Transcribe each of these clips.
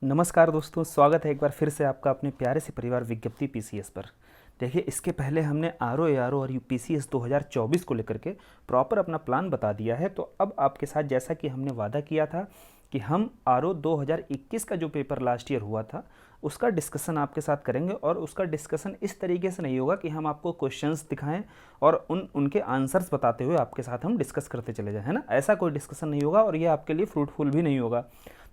नमस्कार दोस्तों, स्वागत है एक बार फिर से आपका अपने प्यारे से परिवार विज्ञप्ति पीसीएस पर। देखिए, इसके पहले हमने आरओ एआरओ और यूपीसीएस 2024 को लेकर के प्रॉपर अपना प्लान बता दिया है। तो अब आपके साथ जैसा कि हमने वादा किया था कि हम आरओ 2021 का जो पेपर लास्ट ईयर हुआ था उसका डिस्कशन आपके साथ करेंगे। और उसका डिस्कशन इस तरीके से नहीं होगा कि हम आपको क्वेश्चंस दिखाएं और उनके आंसर्स बताते हुए आपके साथ हम डिस्कस करते चले जाएं, है ना। ऐसा कोई डिस्कशन नहीं होगा और ये आपके लिए फ्रूटफुल भी नहीं होगा।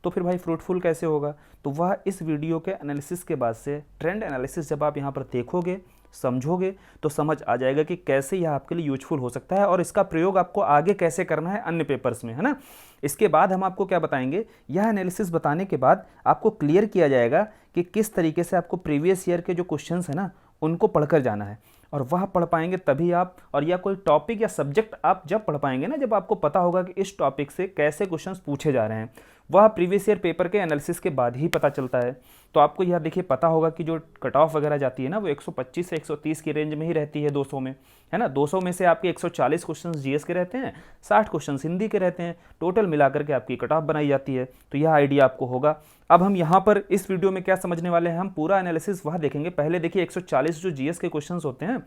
तो फिर भाई फ्रूटफुल कैसे होगा? तो वह इस वीडियो के एनालिसिस के बाद से ट्रेंड एनालिसिस जब आप यहाँ पर देखोगे, समझोगे, तो समझ आ जाएगा कि कैसे यह आपके लिए यूजफुल हो सकता है और इसका प्रयोग आपको आगे कैसे करना है अन्य पेपर्स में, है ना। इसके बाद हम आपको क्या बताएंगे, यह एनालिसिस बताने के बाद आपको क्लियर किया जाएगा कि किस तरीके से आपको प्रीवियस ईयर के जो क्वेश्चंस है ना उनको पढ़कर जाना है। और वह पढ़ पाएंगे तभी आप, और या कोई टॉपिक या सब्जेक्ट आप जब पढ़ पाएंगे ना, जब आपको पता होगा कि इस टॉपिक से कैसे क्वेश्चंस पूछे जा रहे हैं, वह प्रीवियस ईयर पेपर के एनालिसिस के बाद ही पता चलता है। तो आपको यह देखिए पता होगा कि जो कट ऑफ वगैरह जाती है ना वो 125 से 130 की रेंज में ही रहती है 200 में, है ना। 200 में से आपके 140 क्वेश्चन जीएस के रहते हैं, 60 क्वेश्चन हिंदी के रहते हैं, टोटल मिलाकर के आपकी कट ऑफ बनाई जाती है। तो यह आइडिया आपको होगा। अब हम यहाँ पर इस वीडियो में क्या समझने वाले हैं, हम पूरा एनालिसिस वह देखेंगे। पहले देखिए 140 जो जीएस के क्वेश्चन होते हैं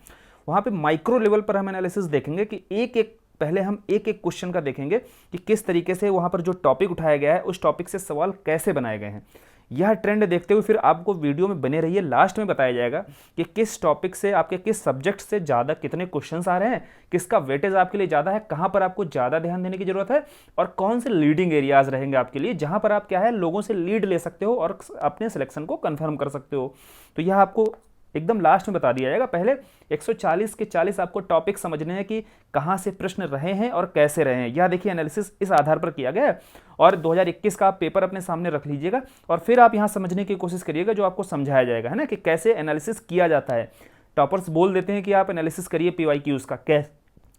वहाँ पे माइक्रो लेवल पर हम एनालिसिस देखेंगे कि पहले हम एक एक क्वेश्चन का देखेंगे कि किस तरीके से वहाँ पर जो टॉपिक उठाया गया है उस टॉपिक से सवाल कैसे बनाए गए हैं। यह ट्रेंड देखते हुए फिर आपको वीडियो में बने रहिए, लास्ट में बताया जाएगा कि किस टॉपिक से, आपके किस सब्जेक्ट से ज़्यादा कितने क्वेश्चंस आ रहे हैं, किसका वेटेज आपके लिए ज़्यादा है, कहाँ पर आपको ज़्यादा ध्यान देने की जरूरत है और कौन से लीडिंग एरियाज रहेंगे आपके लिए जहाँ पर आप क्या है लोगों से लीड ले सकते हो और अपने सिलेक्शन को कन्फर्म कर सकते हो। तो यह आपको एकदम लास्ट में बता दिया जाएगा। पहले 140 के 40 आपको टॉपिक समझने हैं कि कहाँ से प्रश्न रहे हैं और कैसे रहे हैं। यह देखिए एनालिसिस इस आधार पर किया गया है। और 2021 का आप पेपर अपने सामने रख लीजिएगा और फिर आप यहाँ समझने की कोशिश करिएगा जो आपको समझाया जाएगा, है ना, कि कैसे एनालिसिस किया जाता है। टॉपर्स बोल देते हैं कि आप एनालिसिस करिए पीवाईक्यूज का,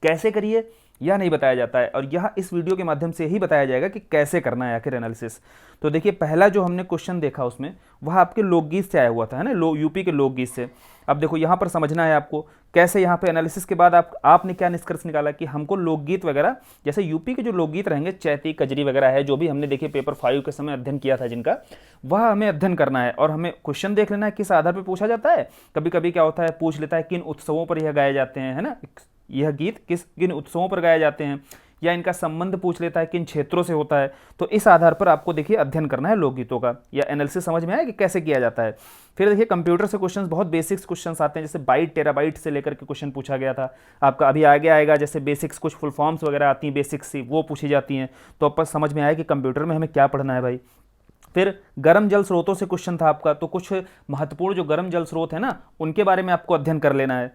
कैसे करिए यह नहीं बताया जाता है और यह इस वीडियो के माध्यम से ही बताया जाएगा कि कैसे करना है आखिर एनालिसिस। तो देखिए पहला जो हमने क्वेश्चन देखा उसमें वह आपके लोकगीत से आया हुआ था, है ना, यूपी के लोकगीत से। अब देखो यहाँ पर समझना है आपको कैसे, यहाँ पे एनालिसिस के बाद आपने क्या निष्कर्ष निकाला कि हमको लोकगीत वगैरह, जैसे यूपी के जो लोकगीत रहेंगे, चैती कजरी वगैरह है, जो भी हमने देखिए पेपर 5 के समय अध्ययन किया था जिनका, वह हमें अध्ययन करना है। और हमें क्वेश्चन देख लेना है किस आधार पर पूछा जाता है। कभी कभी क्या होता है, पूछ लेता है किन उत्सवों पर यह गाए जाते हैं, है ना, यह गीत किन उत्सवों पर गाए जाते हैं, या इनका संबंध पूछ लेता है किन क्षेत्रों से होता है। तो इस आधार पर आपको देखिए अध्ययन करना है लोकगीतों का। या एनालिसिस समझ में आया कि कैसे किया जाता है। फिर देखिए कंप्यूटर से क्वेश्चंस, बहुत बेसिक्स क्वेश्चंस आते हैं, जैसे बाइट टेराबाइट से लेकर के क्वेश्चन पूछा गया था आपका। अभी आगे आएगा जैसे बेसिक्स, कुछ फुल फॉर्म्स वगैरह आती हैं बेसिक्स सी, वो पूछी जाती हैं। तो आपको समझ में आया कि कंप्यूटर में हमें क्या पढ़ना है भाई। फिर गर्म जल स्रोतों से क्वेश्चन था आपका, तो कुछ महत्वपूर्ण जो गर्म जल स्रोत है ना उनके बारे में आपको अध्ययन कर लेना है।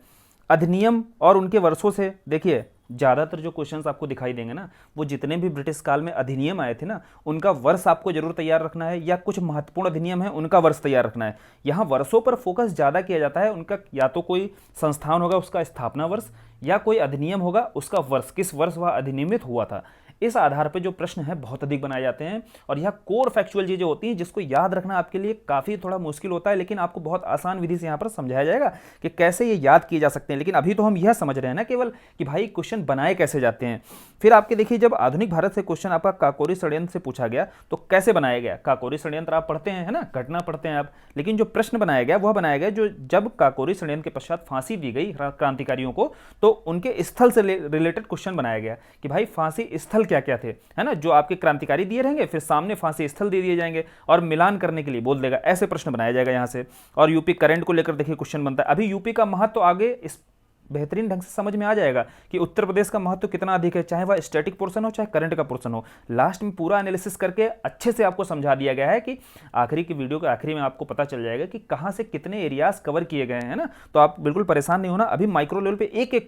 अधिनियम और उनके वर्षों से, देखिए ज़्यादातर जो क्वेश्चंस आपको दिखाई देंगे ना वो जितने भी ब्रिटिश काल में अधिनियम आए थे ना उनका वर्ष आपको जरूर तैयार रखना है, या कुछ महत्वपूर्ण अधिनियम है उनका वर्ष तैयार रखना है। यहाँ वर्षों पर फोकस ज़्यादा किया जाता है। उनका या तो कोई संस्थान होगा उसका स्थापना वर्ष, या कोई अधिनियम होगा उसका वर्ष, किस वर्ष वह अधिनियमित हुआ था। इस आधार पर जो प्रश्न है बहुत अधिक बनाए जाते हैं। और यह कोर फैक्चुअल चीजें होती हैं जिसको याद रखना आपके लिए काफी थोड़ा मुश्किल होता है, लेकिन आपको बहुत आसान विधि से यहाँ पर समझाया जाएगा कि कैसे ये याद किए जा सकते हैं। लेकिन अभी तो हम यह समझ रहे हैं ना केवल कि भाई क्वेश्चन बनाए कैसे जाते हैं। फिर आपके देखिए जब आधुनिक भारत से क्वेश्चन आपका काकोरी षड्यंत्र से पूछा गया तो कैसे बनाया गया। काकोरी षड्यंत्र आप पढ़ते हैं, है ना, घटना पढ़ते हैं आप, लेकिन जो प्रश्न बनाया गया वह बनाया गया जो जब काकोरी षड्यंत्र के पश्चात फांसी दी गई क्रांतिकारियों को, तो उनके स्थल से रिलेटेड क्वेश्चन बनाया गया कि भाई फांसी स्थल क्या क्या थे, है ना, जो आपके क्रांतिकारी दिए रहेंगे, फिर सामने फांसी स्थल दे दिए जाएंगे और मिलान करने के लिए बोल देगा। ऐसे प्रश्न बनाया जाएगा यहाँ से। और यूपी करंट को लेकर देखिए क्वेश्चन बनता है। अभी यूपी का महत्व तो आगे इस बेहतरीन ढंग से समझ में आ जाएगा कि उत्तर प्रदेश का महत्व कितना अधिक है, चाहे वह स्टैटिक पोर्शन हो चाहे करंट का पोर्शन हो। लास्ट में पूरा एनालिसिस करके अच्छे से आपको समझा दिया गया है कि आखिरी की वीडियो के आखिरी में आपको पता चल जाएगा कि कहां से कितने एरियाज कवर किए गए हैं ना। तो आप बिल्कुल परेशान नहीं होना। अभी माइक्रो लेवल पे एक एक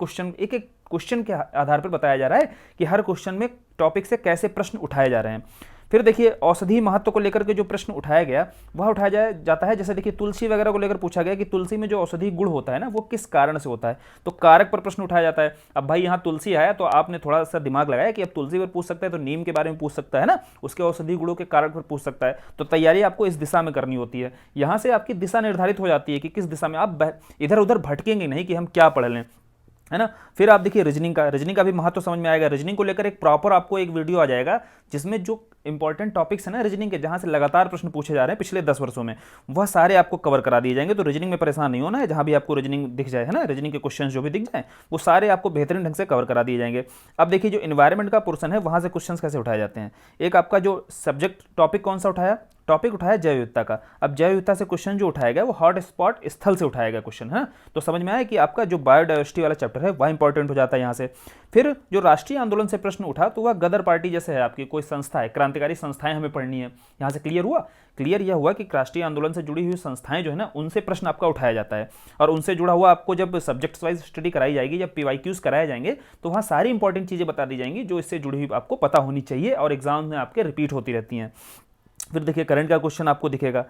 क्वेश्चन के आधार पर बताया जा रहा है कि हर क्वेश्चन में टॉपिक से कैसे प्रश्न उठाए जा रहे हैं। फिर देखिए औषधि महत्व को लेकर के जो प्रश्न उठाया गया वह उठाया जाता है। जैसे देखिए तुलसी वगैरह को लेकर पूछा गया कि तुलसी में जो औषधि गुण होता है ना वो किस कारण से होता है, तो कारक पर प्रश्न उठाया जाता है। अब भाई यहाँ तुलसी आया तो आपने थोड़ा सा दिमाग लगाया कि अब तुलसी पर पूछ सकता है तो नीम के बारे में पूछ सकता है ना, उसके औषधि गुणों के कारक पर पूछ सकता है। तो तैयारी आपको इस दिशा में करनी होती है। यहाँ से आपकी दिशा निर्धारित हो जाती है कि किस दिशा में आप इधर उधर भटकेंगे नहीं कि हम क्या पढ़ लें। है ना। फिर आप देखिए रीजनिंग का भी महत्व समझ में आएगा। रीजनिंग को लेकर एक प्रॉपर आपको एक वीडियो आ जाएगा जिसमें जो इंपॉर्टेंट टॉपिक्स है ना रीजनिंग के, जहां से लगातार प्रश्न पूछे जा रहे हैं पिछले 10 वर्षों में, वह सारे आपको कवर करा दिए जाएंगे। तो रीजनिंग में परेशान नहीं होना है, जहां भी आपको रीजनिंग दिख जाए, है ना, रीजनिंग के क्वेश्चन जो भी दिख जाए वो सारे आपको बेहतरीन ढंग से कवर करा दिए जाएंगे। अब देखिए जो इन्वायरमेंट का पोर्सन है वहां से क्वेश्चन कैसे उठाए जाते हैं। एक आपका जो सब्जेक्ट टॉपिक कौन सा उठाया, टॉपिक उठाया जैव विविधता का। अब जैव विविधता से क्वेश्चन जो उठाया गया वो हॉट स्पॉट स्थल से उठाया गया क्वेश्चन है। तो समझ में आया कि आपका जो बायोडाइवर्सिटी वाला चैप्टर है वह इंपॉर्टेंट हो जाता है यहाँ से। फिर जो राष्ट्रीय आंदोलन से प्रश्न उठा तो वह गदर पार्टी जैसे है, आपकी कोई संस्था है, क्रांतिकारी संस्थाएं हमें पढ़नी है। यहाँ से क्लियर हुआ, क्लियर यह हुआ कि राष्ट्रीय आंदोलन से जुड़ी हुई संस्थाएं जो है ना उनसे प्रश्न आपका उठाया जाता है। और उनसे जुड़ा हुआ आपको जब सब्जेक्ट वाइज स्टडी कराई जाएगी, जब पीवाईक्यूज कराए जाएंगे, तो वहाँ सारी इंपॉर्टेंट चीज़ें बता दी जाएंगी जो इससे जुड़ी हुई आपको पता होनी चाहिए और एग्जाम में आपके रिपीट होती रहती हैं। फिर देखिए करंट का क्वेश्चन आपको दिखेगा।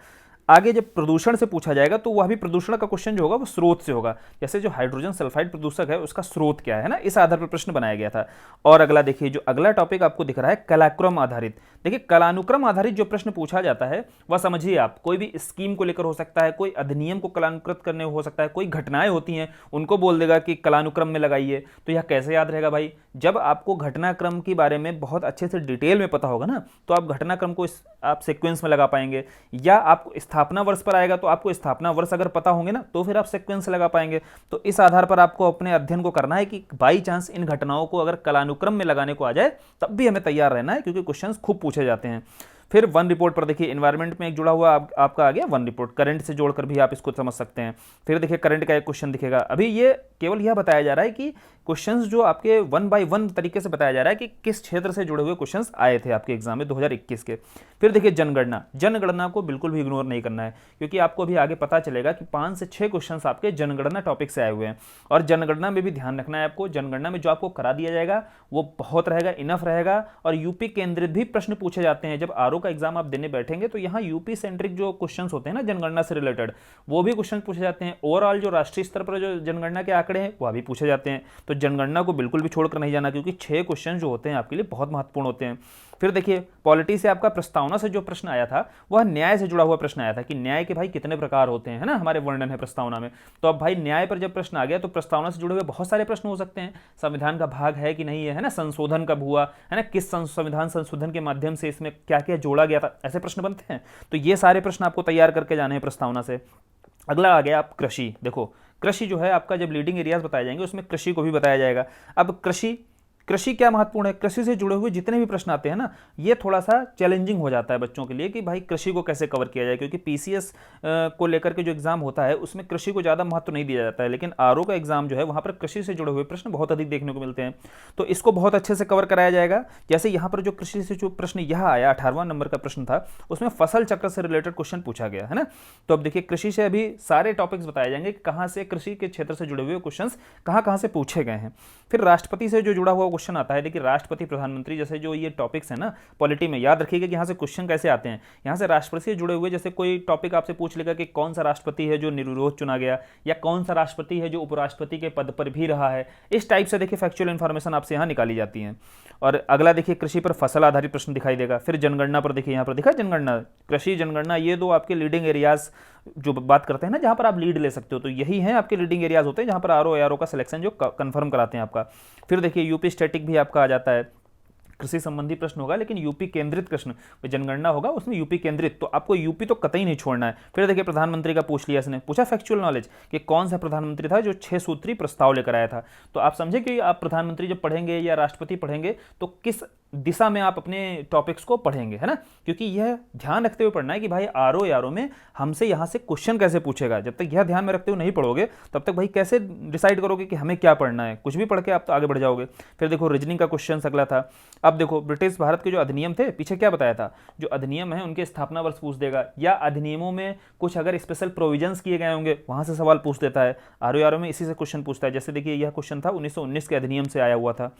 आगे जब प्रदूषण से पूछा जाएगा तो वह भी प्रदूषण का क्वेश्चन जो होगा वो स्रोत से होगा, जैसे जो हाइड्रोजन सल्फाइड प्रदूषक है उसका स्रोत क्या है ना, इस आधार पर प्रश्न बनाया गया था। और अगला देखिए जो अगला टॉपिक आपको दिख रहा है कलाक्रम आधारित। देखिए कलानुक्रम आधारित जो प्रश्न पूछा जाता है वह समझिए आप कोई भी स्कीम को लेकर हो सकता है, कोई अधिनियम को कलानुकृत करने हो सकता है, कोई घटनाएं होती हैं उनको बोल देगा कि कलानुक्रम में लगाइए। तो यह कैसे याद रहेगा भाई, जब आपको घटनाक्रम के बारे में बहुत अच्छे से डिटेल में पता होगा ना तो आप घटनाक्रम को आप सीक्वेंस में लगा पाएंगे। या आपको स्थापना वर्ष पर आएगा तो आपको स्थापना वर्ष अगर पता होंगे ना तो फिर आप सीक्वेंस लगा पाएंगे। तो इस आधार पर आपको अपने अध्ययन को करना है कि बाई चांस इन घटनाओं को अगर कलानुक्रम में लगाने को आ जाए तब भी हमें तैयार रहना है, क्योंकि क्वेश्चंस खूब पूछे जाते हैं। फिर वन रिपोर्ट पर देखिए इन्वायरमेंट में एक जुड़ा हुआ आपका आ गया वन रिपोर्ट, करंट से जोड़कर भी आप इसको समझ सकते हैं। फिर देखिए करंट का एक क्वेश्चन दिखेगा। अभी ये केवल यह बताया जा रहा है कि क्वेश्चंस जो आपके 1 बाय 1 तरीके से बताया जा रहा है कि किस क्षेत्र से जुड़े हुए क्वेश्चंस आए थे आपके एग्जाम में 2021 के। फिर देखिए जनगणना को बिल्कुल भी इग्नोर नहीं करना है, क्योंकि आपको अभी आगे पता चलेगा कि 5 से 6 क्वेश्चंस आपके जनगणना टॉपिक से आए हुए हैं। और जनगणना में भी ध्यान रखना है आपको, जनगणना में जो आपको करा दिया जाएगा वो बहुत रहेगा, इनफ रहेगा। और यूपी केंद्रित भी प्रश्न पूछे जाते हैं। जब आरओ का एग्जाम आप देने बैठेंगे तो यहाँ यूपी सेंट्रिक जो क्वेश्चंस होते हैं ना जनगणना से रिलेटेड, वो भी क्वेश्चन पूछे जाते हैं। ओवरऑल जो राष्ट्रीय स्तर पर जो जनगणना के आंकड़े हैं वह भी पूछे जाते हैं। तो जनगणना को बिल्कुल भी छोड़कर नहीं जाना, क्योंकि 6 क्वेश्चन जो होते हैं आपके लिए बहुत महत्वपूर्ण होते हैं। फिर देखिए पॉलिटी से आपका प्रस्तावना से जो प्रश्न आया था वह न्याय से जुड़ा हुआ प्रश्न आया था कि न्याय के भाई कितने प्रकार होते हैं, है ना, हमारे वर्णन है प्रस्तावना में। तो अब भाई न्याय पर जब प्रश्न आ गया तो प्रस्तावना से जुड़े हुए बहुत सारे प्रश्न हो सकते हैं। संविधान का भाग है कि नहीं है ना, संशोधन कब हुआ है ना, किस संविधान संशोधन के माध्यम से इसमें क्या क्या जोड़ा गया था, ऐसे प्रश्न बनते हैं। तो ये सारे प्रश्न आपको तैयार करके जाने हैं प्रस्तावना से। अगला आ गया आप कृषि। देखो कृषि जो है आपका जब लीडिंग एरियाज बताए जाएंगे उसमें कृषि को भी बताया जाएगा। अब कृषि क्या महत्वपूर्ण है, कृषि से जुड़े हुए जितने भी प्रश्न आते हैं ना ये थोड़ा सा चैलेंजिंग हो जाता है बच्चों के लिए कि भाई कृषि को कैसे कवर किया जाए, क्योंकि पीसीएस को लेकर के जो एग्जाम होता है उसमें कृषि को ज़्यादा महत्व नहीं दिया जाता है, लेकिन आरओ का एग्जाम जो है वहाँ पर कृषि से जुड़े हुए प्रश्न बहुत अधिक देखने को मिलते हैं। तो इसको बहुत अच्छे से कवर कराया जाएगा। जैसे यहाँ पर जो कृषि से जो प्रश्न यह आया 18वां नंबर का प्रश्न था, उसमें फसल चक्र से रिलेटेड क्वेश्चन पूछा गया है ना। तो अब देखिए कृषि से अभी सारे टॉपिक्स बताए जाएंगे कि कहाँ से कृषि के क्षेत्र से जुड़े हुए क्वेश्चन कहाँ से पूछे गए हैं। फिर राष्ट्रपति से जो जुड़ा हुआ क्वेश्चन आता है, देखिए राष्ट्रपति प्रधानमंत्री जैसे जो ये टॉपिक्स हैं ना पॉलिटी में, याद रखिएगा कि यहाँ से क्वेश्चन कैसे आते हैं। यहाँ से राष्ट्रपति से जुड़े हुए जैसे कोई टॉपिक आपसे पूछ लेगा कि कौन सा राष्ट्रपति है जो निर्विरोध चुना गया, या कौन सा राष्ट्रपति है जो उपराष्ट्रपति के पद पर भी रहा है। इस टाइप से देखिए फैक्चुअल इन्फॉर्मेशन आपसे यहाँ निकाली जाती है। और अगला देखिए कृषि पर फसल आधारित प्रश्न दिखाई देगा। फिर जनगणना पर देखिए यहाँ पर दिखा जनगणना, कृषि, जनगणना, ये दो आपके लीडिंग एरियाज जो बात करते हैं ना जहाँ पर आप लीड ले सकते हो, तो यही है आपके लीडिंग एरियाज होते हैं जहाँ पर आरओ का सिलेक्शन जो कंफर्म कराते हैं आपका। फिर देखिए यूपी स्टैटिक भी आपका आ जाता है, कृषि संबंधी प्रश्न होगा लेकिन यूपी केंद्रित प्रश्न, जनगणना होगा उसमें यूपी केंद्रित, तो आपको यूपी तो कतई नहीं छोड़ना है। फिर देखिए प्रधानमंत्री का पूछ लिया इसने, पूछा फैक्चुअल नॉलेज कि कौन सा प्रधानमंत्री था जो 6 सूत्री प्रस्ताव लेकर आया था। तो आप समझे कि आप प्रधानमंत्री जब पढ़ेंगे या राष्ट्रपति पढ़ेंगे तो किस दिशा में आप अपने टॉपिक्स को पढ़ेंगे, है ना, क्योंकि यह ध्यान रखते हुए पढ़ना है कि भाई आरओ में हमसे यहाँ से क्वेश्चन कैसे पूछेगा। जब तक यह ध्यान में रखते हुए नहीं पढ़ोगे तब तक भाई कैसे डिसाइड करोगे कि हमें क्या पढ़ना है, कुछ भी पढ़ के आप तो आगे बढ़ जाओगे। फिर देखो रीजनिंग का क्वेश्चन अगला था। अब देखो ब्रिटिश भारत के जो अधिनियम थे पीछे क्या बताया था, जो अधिनियम है उनके स्थापना वर्ष पूछ देगा, या अधिनियमों में कुछ अगर स्पेशल प्रोविजंस किए गए होंगे वहां से सवाल पूछ देता है। आरओ में इसी से क्वेश्चन पूछता है। जैसे देखिए यह क्वेश्चन था 1919 के अधिनियम से आया हुआ था।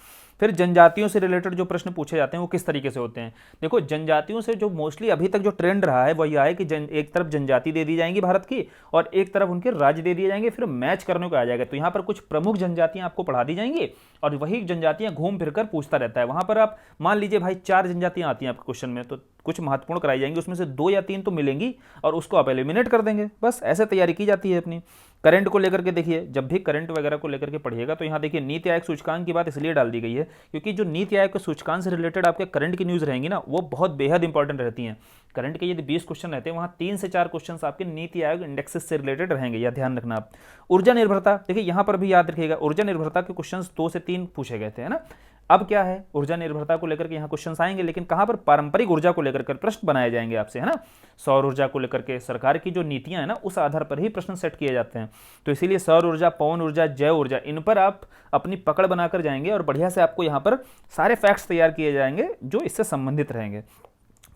फिर जनजातियों से रिलेटेड जो प्रश्न पूछे जाते हैं वो किस तरीके से होते हैं। देखो जनजातियों से जो मोस्टली अभी तक जो ट्रेंड रहा है वो यह है कि एक तरफ जनजाति दे दी जाएंगी भारत की और एक तरफ उनके राज्य दे दिए जाएंगे, फिर मैच करने को आ जाएगा। तो यहाँ पर कुछ प्रमुख जनजातियां आपको पढ़ा दी जाएंगी और वही जनजातियां घूम फिर कर पूछता रहता है। वहां पर आप मान लीजिए भाई 4 जनजातियां आती हैं आपके क्वेश्चन में, तो कुछ महत्वपूर्ण कराई जाएंगी, उसमें से 2 या 3 तो मिलेंगी और उसको आप एलिमिनेट कर देंगे। बस ऐसे तैयारी की जाती है अपनी। करंट को लेकर के देखिए, जब भी करंट वगैरह को लेकर के पढ़िएगा तो यहाँ देखिए नीति आयोग सूचकांक की बात इसलिए डाल दी गई है क्योंकि जो नीति आयोग के सूचकांक से रिलेटेड आपके करंट की न्यूज़ रहेंगी ना, वो बहुत बेहद इंपॉर्टेंट रहती हैं। करंट के यदि 20 क्वेश्चन रहते हैं, वहाँ 3 से 4 क्वेश्चन आपके नीति आयोग इंडेक्सेस से रिलेटेड रहेंगे, यह ध्यान रखना आप। ऊर्जा निर्भरता, देखिए यहाँ पर भी याद रखिएगा, ऊर्जा निर्भरता के क्वेश्चन 2 से 3 पूछे गए थे, है ना। अब क्या है, ऊर्जा निर्भरता को लेकर के यहाँ क्वेश्चन आएंगे, लेकिन कहाँ पर पारंपरिक ऊर्जा को लेकर प्रश्न बनाए जाएंगे आपसे, है ना। सौर ऊर्जा को लेकर के सरकार की जो नीतियां हैं ना, उस आधार पर ही प्रश्न सेट किए जाते हैं। तो इसीलिए सौर ऊर्जा, पवन ऊर्जा, जैव ऊर्जा, इन पर आप अपनी पकड़ बनाकर जाएंगे और बढ़िया से आपको यहाँ पर सारे फैक्ट्स तैयार किए जाएंगे जो इससे संबंधित रहेंगे।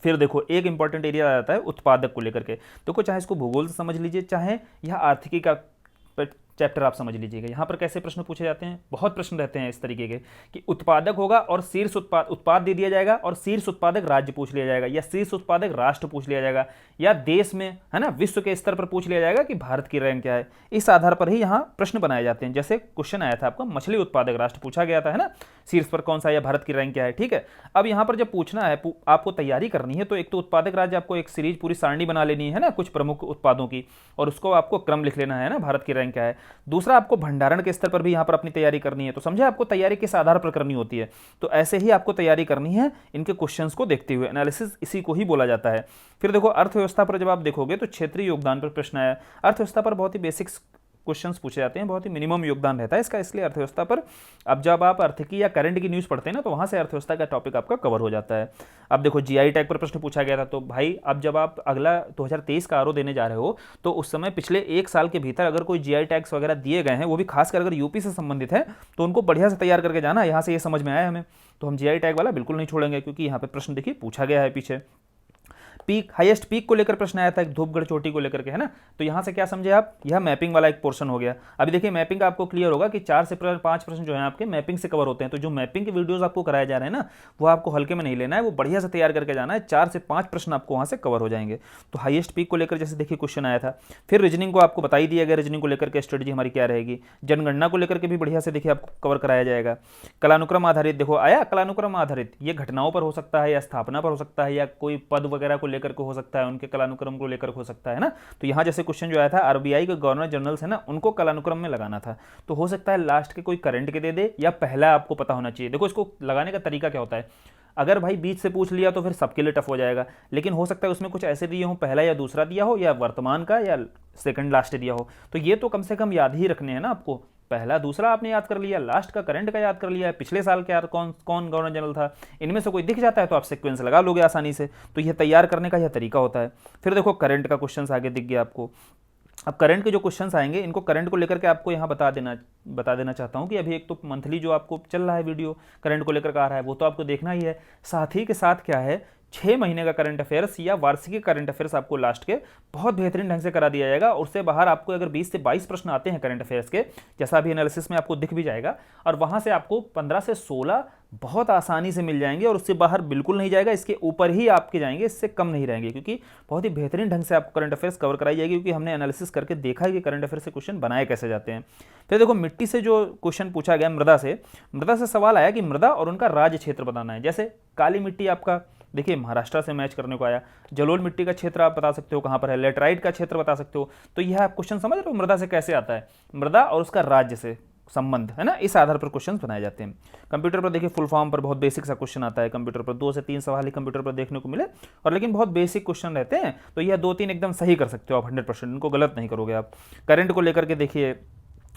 फिर देखो एक इंपॉर्टेंट एरिया आ जाता है उत्पादक को लेकर के। देखो चाहे इसको भूगोल से समझ लीजिए, चाहे यह आर्थिकी का चैप्टर आप समझ लीजिएगा, यहाँ पर कैसे प्रश्न पूछे जाते हैं, बहुत प्रश्न रहते हैं इस तरीके के कि उत्पादक होगा और शीर्ष उत्पाद दे दिया जाएगा और शीर्ष उत्पादक राज्य पूछ लिया जाएगा, या शीर्ष उत्पादक राष्ट्र पूछ लिया जाएगा, या देश में, है ना, विश्व के स्तर पर पूछ लिया जाएगा कि भारत की रैंक क्या है। इस आधार पर ही यहाँ प्रश्न बनाए जाते हैं। जैसे क्वेश्चन आया था आपका मछली उत्पादक राष्ट्र पूछा गया था, है ना, शीर्ष पर कौन सा, या भारत की रैंक क्या है, ठीक है। अब यहाँ पर जब पूछना है, आपको तैयारी करनी है, तो एक तो उत्पादक राज्य आपको एक सीरीज पूरी सारणी बना लेनी है ना, कुछ प्रमुख उत्पादों की, और उसको आपको क्रम लिख लेना है ना, भारत की रैंक क्या है। दूसरा आपको भंडारण के स्तर पर भी यहाँ पर अपनी तैयारी करनी है। तो समझे आपको तैयारी किस आधार पर करनी होती है, तो ऐसे ही आपको तैयारी करनी है इनके क्वेश्चंस को देखते हुए। एनालिसिस इसी को ही बोला जाता है। फिर देखो अर्थव्यवस्था पर जब आप देखोगे तो क्षेत्रीय योगदान पर प्रश्न आया। अर्थव्यवस्था पर बहुत ही बेसिक्स क्वेश्चंस पूछे जाते हैं, बहुत ही मिनिमम योगदान रहता है इसका, इसलिए अर्थव्यवस्था पर अब जब आप आर्थिकी या करंट की न्यूज़ पढ़ते हैं ना, तो वहाँ से अर्थव्यवस्था का टॉपिक आपका कवर हो जाता है। अब देखो जीआई टैग पर प्रश्न पूछा गया था, तो भाई अब जब आप अगला 2023 का आरओ देने जा रहे हो, तो उस समय पिछले 1 साल के भीतर अगर कोई जीआई टैग्स वगैरह दिए गए हैं, वो भी खासकर अगर यूपी से संबंधित है, तो उनको बढ़िया से तैयार करके जाना। यहाँ से ये समझ में आया हमें, तो हम जीआई टैग वाला बिल्कुल नहीं छोड़ेंगे, क्योंकि यहाँ पे प्रश्न देखिए पूछा गया है पीछे। पीक, हाईएस्ट पीक को लेकर प्रश्न आया था एक धूपगढ़ चोटी को लेकर के, है ना। तो यहाँ से क्या समझे आप, यह मैपिंग वाला एक पोर्शन हो गया। अभी देखिए मैपिंग का आपको क्लियर होगा कि 4 से 5 प्रश्न जो है आपके मैपिंग से कवर होते हैं। तो जो मैपिंग के वीडियोस आपको कराए जा रहे हैं ना, वो आपको हल्के में नहीं लेना है, वो बढ़िया से तैयार करके जाना है। 4 से 5 प्रश्न आपको वहाँ से कवर हो जाएंगे। तो हाईएस्ट पीक को लेकर जैसे देखिए क्वेश्चन आया था। फिर रीजनिंग को आपको बता ही दिया गया, रीजनिंग को लेकर के स्ट्रेटेजी हमारी क्या रहेगी। जनगणना को लेकर के भी बढ़िया से देखिए आपको कवर कराया जाएगा। कलानुक्रम आधारित, देखो आया कलानुक्रम आधारित, ये घटनाओं पर हो सकता है, या स्थापना पर हो सकता है, या कोई पद वगैरह को लेकर के हो सकता है, उनके कलानुक्रम को लेकर हो सकता है ना। तो यहाँ जैसे क्वेश्चन जो आया था आरबीआई के गवर्नर जनरल्स है ना, उनको कलानुक्रम में लगाना था। तो हो सकता है लास्ट के कोई करंट के दे दे, या पहला आपको पता होना चाहिए। देखो इसको लगाने का तरीका क्या होता है, अगर भाई बीच से पूछ लिया तो फिर सबके लिए टफ हो जाएगा, लेकिन हो सकता है उसमें कुछ ऐसे दिए हो, पहला या दूसरा दिया हो, या वर्तमान का या सेकंड लास्ट दिया हो। तो ये तो कम से कम याद ही रखने हैं ना आपको। पहला दूसरा आपने याद कर लिया, लास्ट का करंट का याद कर लिया, पिछले साल क्या कौन कौन गवर्नर जनरल था, इनमें से कोई दिख जाता है तो आप सीक्वेंस लगा लोगे आसानी से। तो यह तैयार करने का यह तरीका होता है। फिर देखो करंट का क्वेश्चन आगे दिख गया आपको। अब करंट के जो क्वेश्चंस आएंगे, इनको करंट को लेकर के आपको यहाँ बता देना चाहता हूँ कि अभी एक तो मंथली जो आपको चल रहा है वीडियो करंट को लेकर आ रहा है, वो तो आपको देखना ही है। साथ ही के साथ क्या है, 6 महीने का करंट अफेयर्स या वार्षिक करंट अफेयर्स आपको लास्ट के बहुत बेहतरीन ढंग से करा दिया जाएगा। और उससे बाहर आपको अगर 20 से 22 प्रश्न आते हैं करंट अफेयर्स के, जैसा अभी एनालिसिस में आपको दिख भी जाएगा, और वहाँ से आपको 15 से 16 बहुत आसानी से मिल जाएंगे, और उससे बाहर बिल्कुल नहीं जाएगा, इसके ऊपर ही आपके जाएंगे, इससे कम नहीं रहेंगे, क्योंकि बहुत ही बेहतरीन ढंग से आपको करंट अफेयर्स कवर कराई जाएगी, क्योंकि हमने एनालिसिस करके देखा है कि करंट अफेयर्स से क्वेश्चन बनाए कैसे जाते हैं। फिर देखो मिट्टी से जो क्वेश्चन पूछा गया, मृदा से सवाल आया कि मृदा और उनका राज्य क्षेत्र बताना है। जैसे काली मिट्टी आपका देखिए महाराष्ट्र से मैच करने को आया, जलोल मिट्टी का क्षेत्र आप बता सकते हो कहाँ पर है, लेटराइट का क्षेत्र बता सकते हो। तो यह आप क्वेश्चन समझ रहे हो मृदा से कैसे आता है, मृदा और उसका राज्य से संबंध, है ना, इस आधार पर क्वेश्चन बनाए जाते हैं। कंप्यूटर पर देखिए फुल फॉर्म पर बहुत बेसिक सा क्वेश्चन आता है कंप्यूटर पर, 2 से 3 सवाल ही कंप्यूटर पर देखने को मिले, और लेकिन बहुत बेसिक क्वेश्चन रहते हैं। तो यह 2-3 एकदम सही कर सकते हो आप 100%, इनको गलत नहीं करोगे आप। करंट को लेकर के देखिए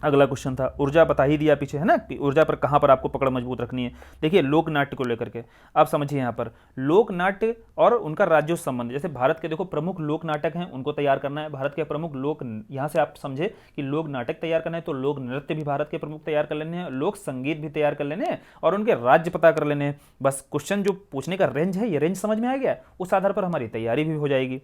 अगला क्वेश्चन था, ऊर्जा बता ही दिया पीछे, है ना, कि ऊर्जा पर कहाँ पर आपको पकड़ मजबूत रखनी है। देखिए लोक नाट्य को लेकर के आप समझिए, यहाँ पर लोक नाट्य और उनका राज्यों से संबंध। जैसे भारत के देखो प्रमुख लोक नाटक हैं, उनको तैयार करना है। भारत के प्रमुख लोक, यहाँ से आप समझे कि लोक नाटक तैयार करना है, तो लोक नृत्य भी भारत के प्रमुख तैयार कर लेने हैं, लोक संगीत भी तैयार कर लेने हैं, और उनके राज्य पता कर लेने हैं। बस क्वेश्चन जो पूछने का रेंज है, ये रेंज समझ में आ गया, उस आधार पर हमारी तैयारी भी हो जाएगी।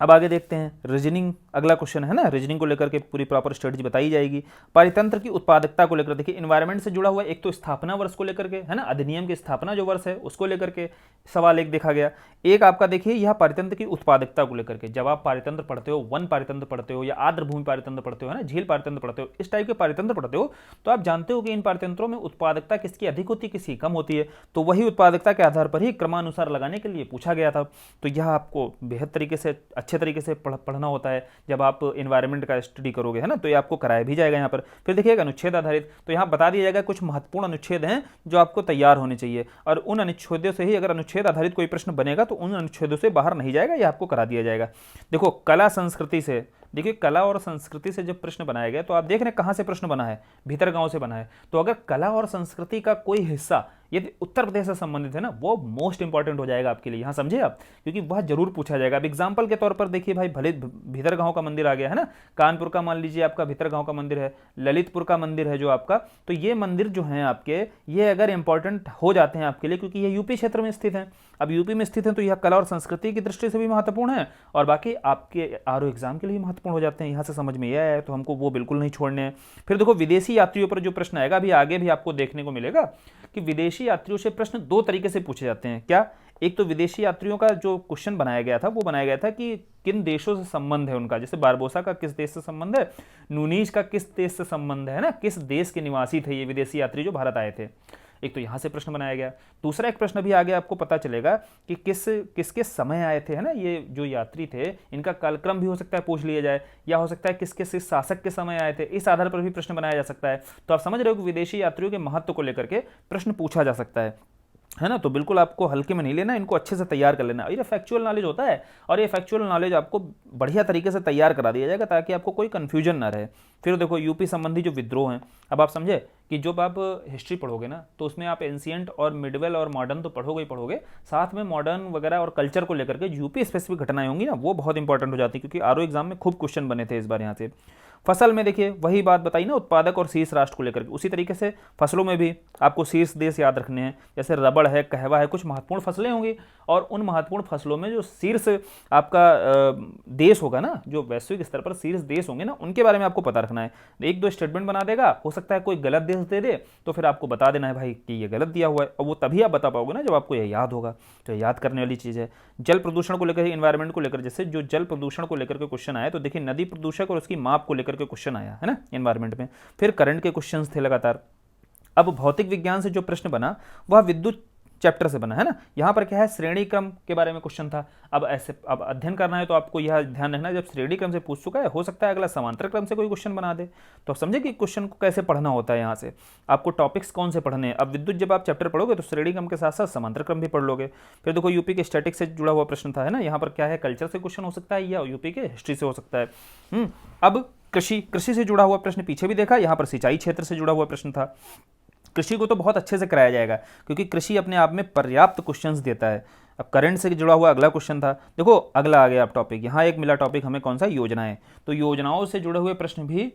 अब आगे देखते हैं रीजनिंग, अगला क्वेश्चन है ना, रीजनिंग को लेकर के पूरी प्रॉपर स्ट्रेटजी बताई जाएगी। पारितंत्र की उत्पादकता को लेकर देखिए एनवायरनमेंट से जुड़ा हुआ एक तो स्थापना वर्ष को लेकर के, है ना, अधिनियम की स्थापना जो वर्ष है उसको लेकर के सवाल एक देखा गया। एक आपका देखिए यह पारितंत्र की उत्पादकता को लेकर के, जब आप पारितंत्र पढ़ते हो, वन पारितंत्र पढ़ते हो, या आर्द्र भूमि पारितंत्र पढ़ते हो, है ना, झील पारितंत्र पढ़ते हो, इस टाइप के पारितंत्र पढ़ते हो, तो आप जानते हो कि इन पारितंत्रों में उत्पादकता किसकी अधिक होती है, किसकी कम होती है। तो वही उत्पादकता के आधार पर ही क्रमानुसार लगाने के लिए पूछा गया था। तो यह आपको बेहद तरीके से अच्छे तरीके से पढ़ना होता है जब आप इन्वायरमेंट का स्टडी करोगे, है ना, तो ये आपको कराया भी जाएगा यहाँ पर। फिर देखिएगा अनुच्छेद आधारित, तो यहाँ बता दिया जाएगा कुछ महत्वपूर्ण अनुच्छेद हैं जो आपको तैयार होने चाहिए, और उन अनुच्छेदों से ही अगर अनुच्छेद आधारित कोई प्रश्न बनेगा तो उन अनुच्छेदों से बाहर नहीं जाएगा, ये आपको करा दिया जाएगा। देखो कला संस्कृति से, देखिए कला और संस्कृति से जब प्रश्न बनाया गया तो आप देख रहे हैं कहाँ से प्रश्न बना है, भीतर गांव से बना है। तो अगर कला और संस्कृति का कोई हिस्सा यदि उत्तर प्रदेश से संबंधित है ना, वो मोस्ट इंपॉर्टेंट हो जाएगा आपके लिए, यहाँ समझे आप, क्योंकि वह जरूर पूछा जाएगा। अब एग्जाम्पल के तौर पर देखिए भाई, भले भीतर गांव का मंदिर आ गया है ना, कानपुर का मान लीजिए आपका भीतर गांव का मंदिर है, ललितपुर का मंदिर है जो आपका, तो ये मंदिर जो है आपके, ये अगर इंपॉर्टेंट हो जाते हैं आपके लिए क्योंकि ये यूपी क्षेत्र में स्थित है। अब यूपी में स्थित है तो यह कला और संस्कृति की दृष्टि से भी महत्वपूर्ण है और बाकी आपके आरओ एग्जाम के लिए भी महत्वपूर्ण हो जाते हैं। यहाँ से समझ में यह आया तो हमको वो बिल्कुल नहीं छोड़ने हैं। फिर देखो विदेशी यात्रियों पर जो प्रश्न आएगा, अभी आगे भी आपको देखने को मिलेगा कि विदेशी यात्रियों से प्रश्न दो तरीके से पूछे जाते हैं। क्या? एक तो विदेशी यात्रियों का जो क्वेश्चन बनाया गया था वो बनाया गया था कि किन देशों से संबंध है उनका, जैसे बारबोसा का किस देश से संबंध है, नूनीज का किस देश से संबंध है ना, किस देश के निवासी थे ये विदेशी यात्री जो भारत आए थे। एक तो यहाँ से प्रश्न बनाया गया। दूसरा एक प्रश्न भी आगे आपको पता चलेगा कि किसके समय आए थे, है ना, ये जो यात्री थे, इनका कालक्रम भी हो सकता है पूछ लिया जाए, या हो सकता है किस शासक के समय आए थे, इस आधार पर भी प्रश्न बनाया जा सकता है। तो आप समझ रहे हो कि विदेशी यात्रियों के महत्व को लेकर के प्रश्न पूछा जा सकता है ना। तो बिल्कुल आपको हल्के में नहीं लेना, इनको अच्छे से तैयार कर लेना। ये फैक्चुअल नॉलेज होता है और ये फैक्चुअल नॉलेज आपको बढ़िया तरीके से तैयार करा दिया जाएगा ताकि आपको कोई कंफ्यूजन ना रहे। फिर देखो यूपी संबंधी जो विद्रोह हैं, अब आप समझे कि जब आप हिस्ट्री पढ़ोगे ना तो उसमें आप एंशिएंट और मिडवेल और मॉडर्न तो पढ़ोगे ही पढ़ोगे, साथ में मॉडर्न वगैरह और कल्चर को लेकर के यूपी स्पेसिफिक घटनाएं होंगी ना, वो बहुत इंपॉर्टेंट हो जाती है क्योंकि आरओ एग्जाम में खूब क्वेश्चन बने थे इस बार यहाँ से। फसल में देखिए वही बात बताई ना, उत्पादक और शीर्ष राष्ट्र को लेकर के, उसी तरीके से फसलों में भी आपको शीर्ष देश याद रखने हैं, जैसे रबड़ है, कहवा है, कुछ महत्वपूर्ण फसलें होंगी और उन महत्वपूर्ण फसलों में जो शीर्ष आपका देश होगा ना, जो वैश्विक स्तर पर शीर्ष देश होंगे ना, उनके बारे में आपको पता रखना है। एक दो स्टेटमेंट बना देगा, हो सकता है कोई गलत देश दे दे तो फिर आपको बता देना है भाई कि ये गलत दिया हुआ है, और वो तभी आप बता पाओगे ना जब आपको ये याद होगा। तो याद करने वाली चीज़ है। जल प्रदूषण को लेकर, इन्वायरमेंट को लेकर, जैसे जो जल प्रदूषण को लेकर के क्वेश्चन आया तो देखिए नदी प्रदूषक और उसकी माप को लेकर के क्वेश्चन आया है ना एनवायरमेंट में। फिर करंट के क्वेश्चंस थे लगातार। अब भौतिक विज्ञान से जो प्रश्न बना वह विद्युत चैप्टर से बना है ना। यहाँ पर क्या है, श्रेणी क्रम के बारे में क्वेश्चन था। अब अध्ययन करना है तो आपको यह ध्यान रखना है, जब श्रेणी क्रम से पूछ चुका है हो सकता है अगला समांतर क्रम से कोई क्वेश्चन बना दे। तो आप समझे कि क्वेश्चन को कैसे पढ़ना होता है, यहाँ से आपको टॉपिक्स कौन से पढ़ने हैं। अब विद्युत जब आप चैप्टर पढ़ोगे तो श्रेणी क्रम के साथ साथ समांतर क्रम भी पढ़ लोगे। फिर देखो यूपी के स्टैटिक्स से जुड़ा हुआ प्रश्न था, है ना, यहाँ पर क्या है, कल्चर से क्वेश्चन हो सकता है या यूपी के हिस्ट्री से हो सकता है। अब कृषि से जुड़ा हुआ प्रश्न पीछे भी देखा, यहाँ पर सिंचाई क्षेत्र से जुड़ा हुआ प्रश्न था। कृषि को तो बहुत अच्छे से कराया जाएगा क्योंकि कृषि अपने आप में पर्याप्त क्वेश्चंस देता है। अब करंट से जुड़ा हुआ अगला क्वेश्चन था, देखो अगला आ गया आप टॉपिक, यहाँ एक मिला टॉपिक हमें कौन सा, योजनाएं। तो योजनाओं से जुड़े हुए प्रश्न भी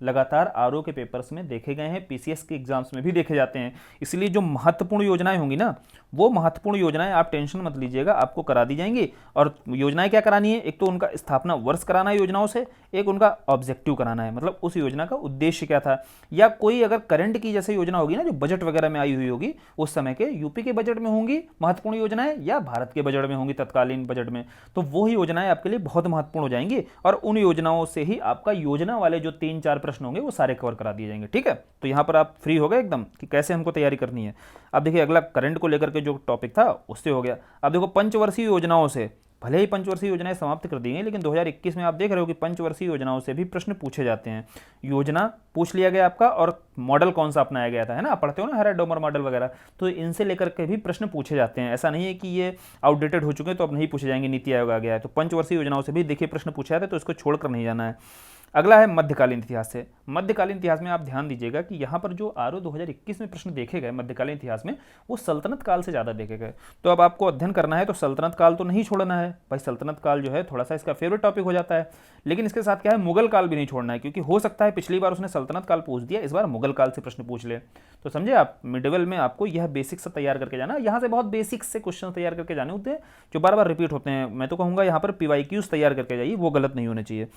लगातार आरओ के पेपर्स में देखे गए हैं, पीसीएस के एग्जाम्स में भी देखे जाते हैं। इसलिए जो महत्वपूर्ण योजनाएं होंगी ना, वो महत्वपूर्ण योजनाएं आप टेंशन मत लीजिएगा, आपको करा दी जाएंगी। और योजनाएं क्या करानी है, एक तो उनका स्थापना वर्ष कराना है योजनाओं से, एक उनका ऑब्जेक्टिव कराना है, मतलब उस योजना का उद्देश्य क्या था। या कोई अगर करंट की जैसे योजना होगी ना जो बजट वगैरह में आई हुई होगी, उस समय के यूपी के बजट में होंगी महत्वपूर्ण योजनाएं या भारत के बजट में होंगी तत्कालीन बजट में, तो वो ही योजनाएं आपके लिए बहुत महत्वपूर्ण हो जाएंगी। और उन योजनाओं से ही आपका योजना वाले जो 3-4 प्रश्न होंगे वो सारे कवर करा दिए जाएंगे। ठीक है, तो यहाँ पर आप फ्री हो गए एकदम कि कैसे हमको तैयारी करनी है। अब देखिए अगला करंट को लेकर के जो टॉपिक था उससे हो गया। अब देखो पंचवर्षीय योजनाओं से, भले ही पंचवर्षीय योजनाएं समाप्त कर दी गई लेकिन 2021 में आप देख रहे हो कि पंचवर्षीय योजनाओं से भी प्रश्न पूछे जाते हैं। योजना पूछ लिया गया आपका और मॉडल कौन सा अपनाया गया था, है ना, आप पढ़ते हो ना हेरेड डोमर मॉडल वगैरह, तो इनसे लेकर के भी प्रश्न पूछे जाते हैं। ऐसा नहीं है कि ये आउटडेटेड हो चुके हैं तो अब नहीं पूछे जाएंगे, नीति आयोग आ गया है। तो पंचवर्षीय योजनाओं से भी देखिए प्रश्न पूछे जाते हैं, तो इसको छोड़कर नहीं जाना है। अगला है मध्यकालीन इतिहास से। मध्यकालीन इतिहास में आप ध्यान दीजिएगा कि यहाँ पर जो आरओ 2021 में प्रश्न देखे गए मध्यकालीन इतिहास में, वो सल्तनत काल से ज़्यादा देखे गए। तो अब आपको अध्ययन करना है तो सल्तनत काल तो नहीं छोड़ना है भाई, सल्तनत काल जो है थोड़ा सा इसका फेवरेट टॉपिक हो जाता है, लेकिन इसके साथ क्या है, मुगल काल भी नहीं छोड़ना है, क्योंकि हो सकता है पिछली बार उसने सल्तनत काल पूछ दिया, इस बार मुगल काल से प्रश्न पूछ ले। तो समझे आप, मिडिवल में आपको यह बेसिक से तैयार करके जाना, यहाँ से बहुत बेसिक से क्वेश्चन तैयार करके जाने होते हैं जो बार बार रिपीट होते हैं। मैं तो कहूँगा यहाँ पर पीवाईक्यूज तैयार करके जाइए, वो गलत नहीं होने चाहिए।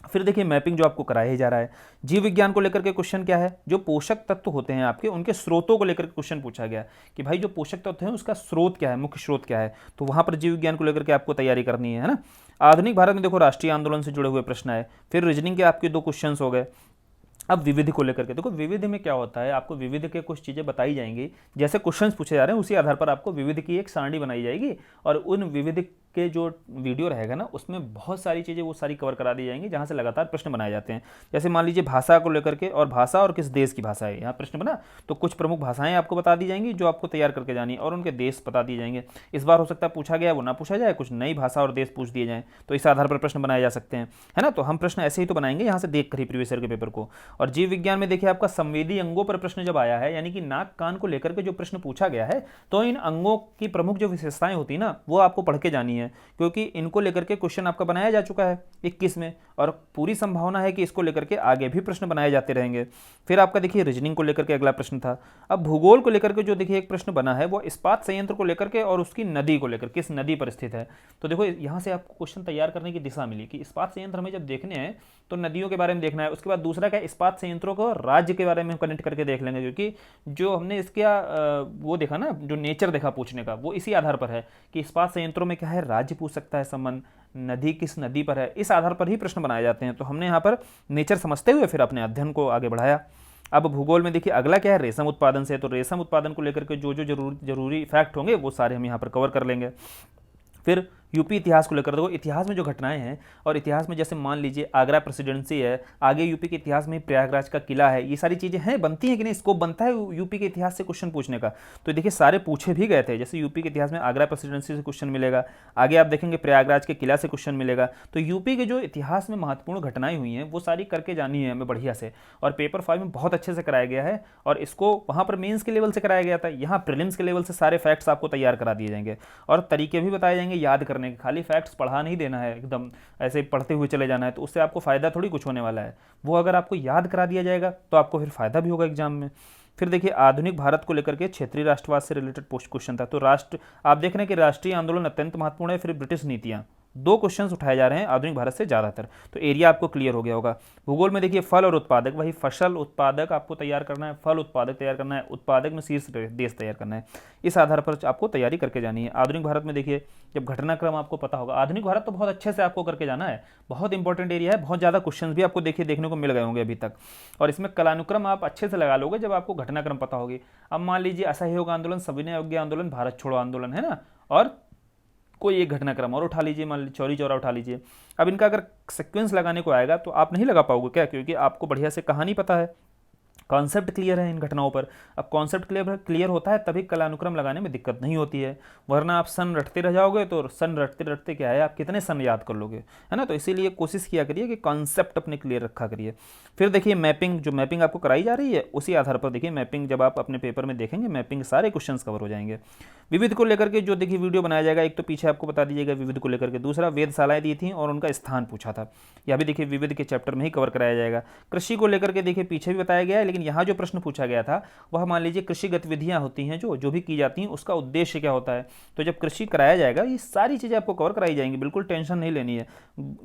फिर देखिए मैपिंग जो आपको कराया ही जा रहा है। जीव विज्ञान को लेकर के क्वेश्चन क्या है, जो पोषक तत्व होते हैं आपके, उनके स्रोतों को लेकर के क्वेश्चन पूछा गया कि भाई जो पोषक तत्व है उसका स्रोत क्या है, मुख्य स्रोत क्या है, तो वहां पर जीव विज्ञान को लेकर के आपको तैयारी करनी है ना। आधुनिक भारत में देखो राष्ट्रीय आंदोलन से जुड़े हुए प्रश्न है। फिर रीजनिंग के आपके 2 क्वेश्चन हो गए। अब विविध को लेकर के देखो, विविध में क्या होता है, आपको विविध के कुछ चीज़ें बताई जाएंगी, जैसे क्वेश्चंस पूछे जा रहे हैं उसी आधार पर आपको विविध की एक सारणी बनाई जाएगी और उन विविध के जो वीडियो रहेगा ना उसमें बहुत सारी चीज़ें वो सारी कवर करा दी जाएंगी जहाँ से लगातार प्रश्न बनाए जाते हैं। जैसे मान लीजिए भाषा को लेकर के, और भाषा और किस देश की भाषा है, यहाँ प्रश्न बना तो कुछ प्रमुख भाषाएं आपको बता दी जाएंगी जो आपको तैयार करके जानी है, और उनके देश बता दिए जाएंगे। इस बार हो सकता है पूछा गया वो ना पूछा जाए, कुछ नई भाषा और देश पूछ दिए जाएँ, तो इस आधार पर प्रश्न बनाए जा सकते हैं, है ना। तो हम प्रश्न ऐसे ही तो बनाएंगे यहाँ से देख कर ही प्रीवियस ईयर के पेपर को। और जीव विज्ञान में देखिए आपका संवेदी अंगों पर प्रश्न जब आया है, यानी कि नाक कान को लेकर के जो प्रश्न पूछा गया है, तो इन अंगों की प्रमुख जो विशेषताएं होती है ना वो आपको पढ़ के जानी है, क्योंकि इनको लेकर के क्वेश्चन आपका बनाया जा चुका है 21 में, और पूरी संभावना है कि इसको लेकर के आगे भी प्रश्न बनाए जाते रहेंगे। फिर आपका देखिए रीजनिंग को लेकर के अगला प्रश्न था। अब भूगोल को लेकर के जो देखिए एक प्रश्न बना है वो इस्पात संयंत्र को लेकर के और उसकी नदी को लेकर, किस नदी पर स्थित है। तो देखो यहाँ से आपको क्वेश्चन तैयार करने की दिशा मिली कि इस्पात संयंत्र हमें जब देखने हैं तो नदियों के बारे में देखना है। उसके बाद दूसरा क्या, इस्पात संयंत्रों को राज्य के बारे में कनेक्ट करके देख लेंगे, क्योंकि जो हमने इसका वो देखा ना, जो नेचर देखा पूछने का, वो इसी आधार पर है कि इस्पात संयंत्रों में क्या है, राज्य पूछ सकता है संबंध, नदी किस नदी पर है, इस आधार पर ही प्रश्न बनाए जाते हैं। तो हमने यहाँ पर नेचर समझते हुए फिर अपने अध्ययन को आगे बढ़ाया। अब भूगोल में देखिए अगला क्या है, रेशम उत्पादन से, तो रेशम उत्पादन को लेकर के जो जो जरूरी फैक्ट होंगे वो सारे हम यहाँ पर कवर कर लेंगे। फिर यूपी इतिहास को लेकर, देखो इतिहास में जो घटनाएं हैं, और इतिहास में जैसे मान लीजिए आगरा प्रेसिडेंसी है, आगे यूपी के इतिहास में प्रयागराज का किला है, ये सारी चीज़ें हैं, बनती हैं कि नहीं, स्कोप बनता है यूपी के इतिहास से क्वेश्चन पूछने का। तो देखिए सारे पूछे भी गए थे, जैसे यूपी के इतिहास में आगरा प्रेसिडेंसी से क्वेश्चन मिलेगा, आगे आप देखेंगे प्रयागराज के किला से क्वेश्चन मिलेगा। तो यूपी के जो इतिहास में महत्वपूर्ण घटनाएं हुई हैं वो सारी करके जानी है हमें बढ़िया से, और पेपर 5 में बहुत अच्छे से कराया गया है, और इसको वहाँ पर मेन्स के लेवल से कराया गया था, यहाँ प्रीलिम्स के लेवल से सारे फैक्ट्स आपको तैयार करा दिए जाएंगे, और तरीके भी बताए जाएंगे याद करने के। खाली फैक्ट्स पढ़ा नहीं देना है एकदम ऐसे पढ़ते हुए चले जाना है, तो उससे आपको फायदा थोड़ी कुछ होने वाला है। वो अगर आपको याद करा दिया जाएगा तो आपको फिर फायदा भी होगा एग्जाम में। फिर देखिए आधुनिक भारत को लेकर के क्षेत्रीय राष्ट्रवाद से रिलेटेड पोस्ट क्वेश्चन था। तो राष्ट्र आप देख रहे हैं कि राष्ट्रीय आंदोलन अत्यंत महत्वपूर्ण है, फिर ब्रिटिश नीतियां, दो क्वेश्चंस उठाए जा रहे हैं आधुनिक भारत से ज़्यादातर, तो एरिया आपको क्लियर हो गया होगा। भूगोल में देखिए फल और उत्पादक, वही फसल उत्पादक आपको तैयार करना है, फल उत्पादक तैयार करना है, उत्पादक में शीर्ष देश तैयार करना है, इस आधार पर आपको तैयारी करके जानी है। आधुनिक भारत में देखिए जब घटनाक्रम आपको पता होगा, आधुनिक भारत तो बहुत अच्छे से आपको करके जाना है, बहुत इंपॉर्टेंट एरिया है, बहुत ज़्यादा क्वेश्चन भी आपको देखिए देखने को मिल गए होंगे अभी तक, और इसमें कलानुक्रम आप अच्छे से लगा लोगे जब आपको घटनाक्रम पता होगी। अब मान लीजिए असहयोग आंदोलन, सविनय अवज्ञा आंदोलन, भारत छोड़ो आंदोलन, है ना, और कोई एक घटनाक्रम और उठा लीजिए, मान लीजिए चौरी चौरा उठा लीजिए। अब इनका अगर सीक्वेंस लगाने को आएगा तो आप नहीं लगा पाओगे, क्या, क्योंकि आपको बढ़िया से कहानी पता है, कॉन्सेप्ट क्लियर है इन घटनाओं पर। अब कॉन्सेप्ट क्लियर होता है तभी कलानुक्रम लगाने में दिक्कत नहीं होती है, वरना आप सन रटते रह जाओगे तो सन रटते रटते क्या है, आप कितने सन याद कर लोगे, है ना। तो इसीलिए कोशिश किया करिए कि कॉन्सेप्ट अपने क्लियर रखा करिए। फिर देखिए मैपिंग, जो मैपिंग आपको कराई जा रही है उसी आधार पर देखिए मैपिंग, जब आप अपने पेपर में देखेंगे मैपिंग सारे क्वेश्चन कवर हो जाएंगे। विविध को लेकर के जो देखिए वीडियो बनाया जाएगा, एक तो पीछे आपको बता दीजिएगा विविध को लेकर के, दूसरा वेधशालाएं दी थी और उनका स्थान पूछा था, यह भी देखिए विविध के चैप्टर में ही कवर कराया जाएगा। कृषि को लेकर के देखिए पीछे भी बताया गया है, लेकिन यहाँ जो प्रश्न पूछा गया था वह मान लीजिए कृषि गतिविधियां होती हैं जो जो भी की जाती हैं उसका उद्देश्य क्या होता है। तो जब कृषि कराया जाएगा ये सारी चीज़ें आपको कवर कराई जाएंगी, बिल्कुल टेंशन नहीं लेनी है।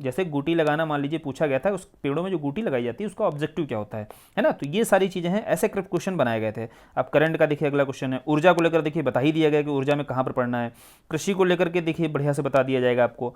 जैसे गुटी लगाना मान लीजिए पूछा गया था, उस पेड़ों में जो गुटी लगाई जाती है उसका ऑब्जेक्टिव क्या होता है ना। तो ये सारी चीज़ें हैं, ऐसे क्वेश्चन बनाए गए थे। अब करंट का देखिए अगला क्वेश्चन है, ऊर्जा को लेकर देखिए बता ही दिया गया कि ऊर्जा में कहाँ पर पढ़ना है। कृषि को लेकर के देखिए बढ़िया से बता दिया जाएगा आपको।